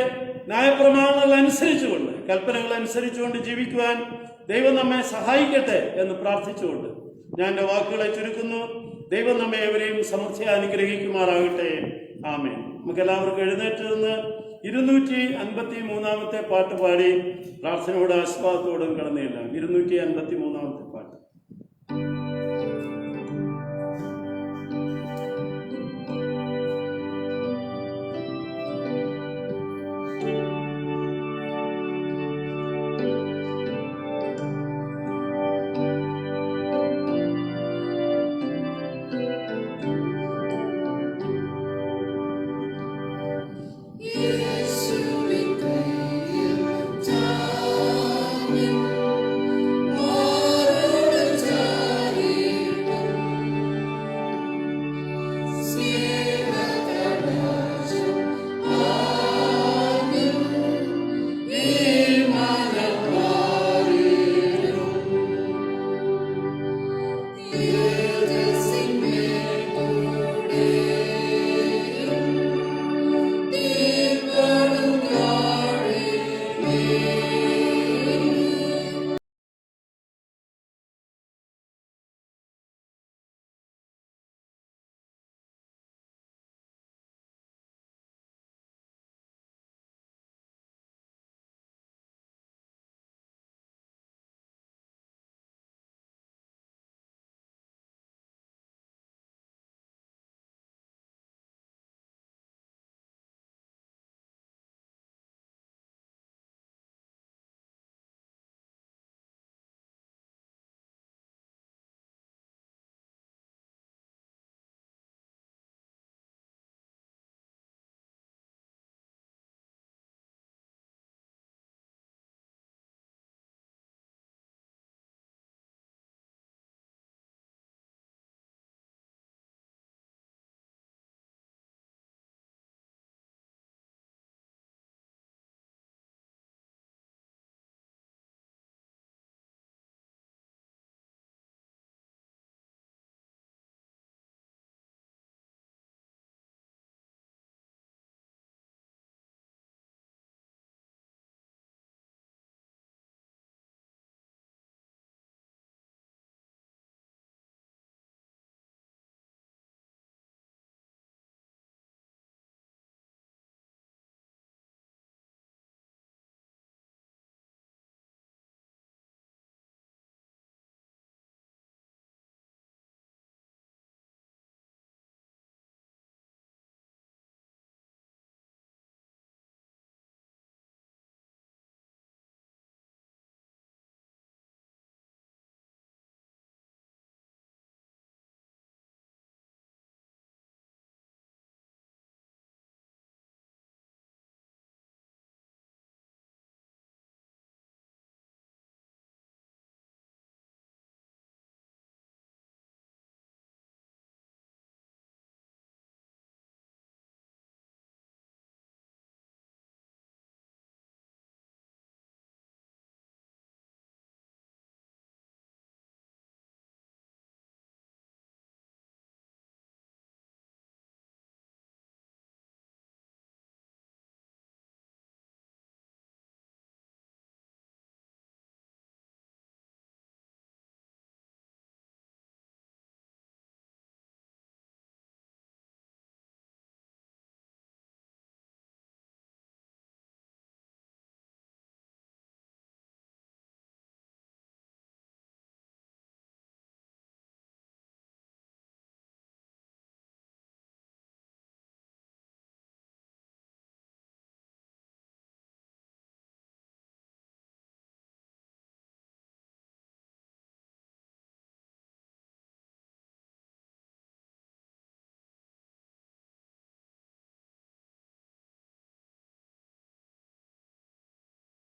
ന്യായപ്രമാണങ്ങൾ അനുസരിച്ചുകൊണ്ട്, കൽപ്പനകൾ അനുസരിച്ചുകൊണ്ട് ജീവിക്കുവാൻ ദൈവം നമ്മെ സഹായിക്കട്ടെ എന്ന് പ്രാർത്ഥിച്ചുകൊണ്ട് ഞാൻ എൻ്റെ വാക്കുകളെ ചുരുക്കുന്നു. ദൈവം നമ്മെ എവരെയും സമൃദ്ധിയായി അനുഗ്രഹിക്കുമാറാകട്ടെ. ആമേൻ. നമുക്ക് എല്ലാവർക്കും എഴുന്നേറ്റ് നിന്ന് 253 പാട്ട് പാടി പ്രാർത്ഥനയോട് ആശ്വാസത്തോടും കടന്നില്ല. 253 പാട്ട്.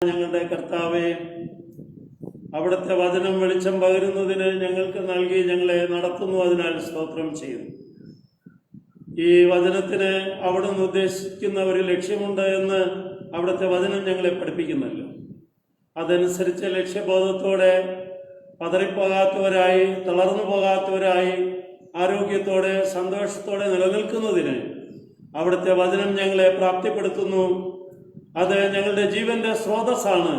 ഞങ്ങളുടെ കർത്താവേ, അവിടുത്തെ വചനം വെളിച്ചം പകരുന്നതിന് ഞങ്ങൾക്ക് നൽകി ഞങ്ങളെ നടത്തുന്നു. അതിനാൽ സ്തോത്രം ചെയ്യുന്നു. ഈ വചനത്തിന് അവിടുന്ന് ഉദ്ദേശിക്കുന്ന ഒരു ലക്ഷ്യമുണ്ട് എന്ന് അവിടുത്തെ വചനം ഞങ്ങളെ പഠിപ്പിക്കുന്നല്ലോ. അതനുസരിച്ച് ലക്ഷ്യബോധത്തോടെ പതറിപ്പോകാത്തവരായി, തളർന്നു പോകാത്തവരായി, ആരോഗ്യത്തോടെ സന്തോഷത്തോടെ നിലനിൽക്കുന്നതിന് അവിടുത്തെ വചനം ഞങ്ങളെ പ്രാപ്തിപ്പെടുത്തുന്നു. അത് ഞങ്ങളുടെ ജീവന്റെ സ്രോതസ്സാണ്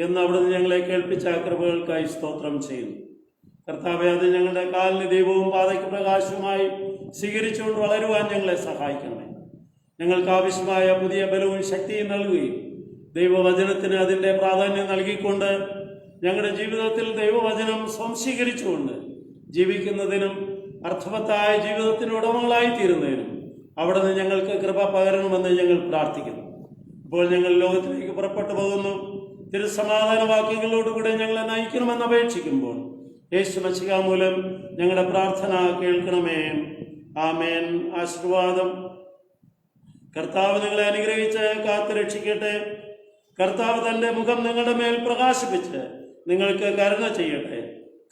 എന്ന് അവിടുന്ന് ഞങ്ങളെ കേൾപ്പിച്ച കൃപകൾക്കായി സ്തോത്രം ചെയ്യുന്നു. കർത്താവെ, അത് ഞങ്ങളുടെ കാലിന് ദീപവും പാതയ്ക്ക് പ്രകാശവുമായി സ്വീകരിച്ചുകൊണ്ട് വളരുവാൻ ഞങ്ങളെ സഹായിക്കണമേ. ഞങ്ങൾക്ക് ആവശ്യമായ പുതിയ ബലവും ശക്തിയും നൽകുകയും ദൈവവചനത്തിന് അതിൻ്റെ പ്രാധാന്യം നൽകിക്കൊണ്ട് ഞങ്ങളുടെ ജീവിതത്തിൽ ദൈവവചനം സ്വാംശീകരിച്ചുകൊണ്ട് ജീവിക്കുന്നതിനും അർത്ഥവത്തായ ജീവിതത്തിന് ഉടമകളായി തീരുന്നതിനും അവിടുന്ന് ഞങ്ങൾക്ക് കൃപ പകരണമെന്ന് ഞങ്ങൾ പ്രാർത്ഥിക്കുന്നു. ഇപ്പോൾ ഞങ്ങൾ ലോകത്തിലേക്ക് പുറപ്പെട്ടു പോകുന്നു. തിരുസമാധാന വാക്യങ്ങളോടുകൂടെ ഞങ്ങളെ നയിക്കണമെന്ന് അപേക്ഷിക്കുമ്പോൾ യേശു മശിഹാ മൂലം ഞങ്ങളുടെ പ്രാർത്ഥന കേൾക്കണമേ. ആമേൻ. ആശീർവാദം. കർത്താവ് നിങ്ങളെ അനുഗ്രഹിച്ച് കാത്തു രക്ഷിക്കട്ടെ. കർത്താവ് തന്റെ മുഖം നിങ്ങളുടെ മേൽ പ്രകാശിപ്പിച്ച് നിങ്ങൾക്ക് കരുണ ചെയ്യട്ടെ.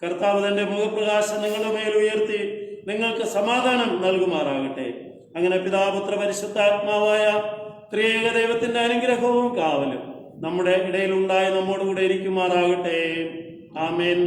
കർത്താവ് തന്റെ മുഖപ്രകാശം നിങ്ങളുടെ മേൽ ഉയർത്തി നിങ്ങൾക്ക് സമാധാനം നൽകുമാറാകട്ടെ. അങ്ങനെ പിതാപുത്ര പരിശുദ്ധാത്മാവായ ത്രിയേക ദൈവത്തിന്റെ അനുഗ്രഹവും കാവലും നമ്മുടെ ഇടയിലുണ്ടായി നമ്മോടുകൂടെ ഇരിക്കുമാറാകട്ടെ. ആമേൻ.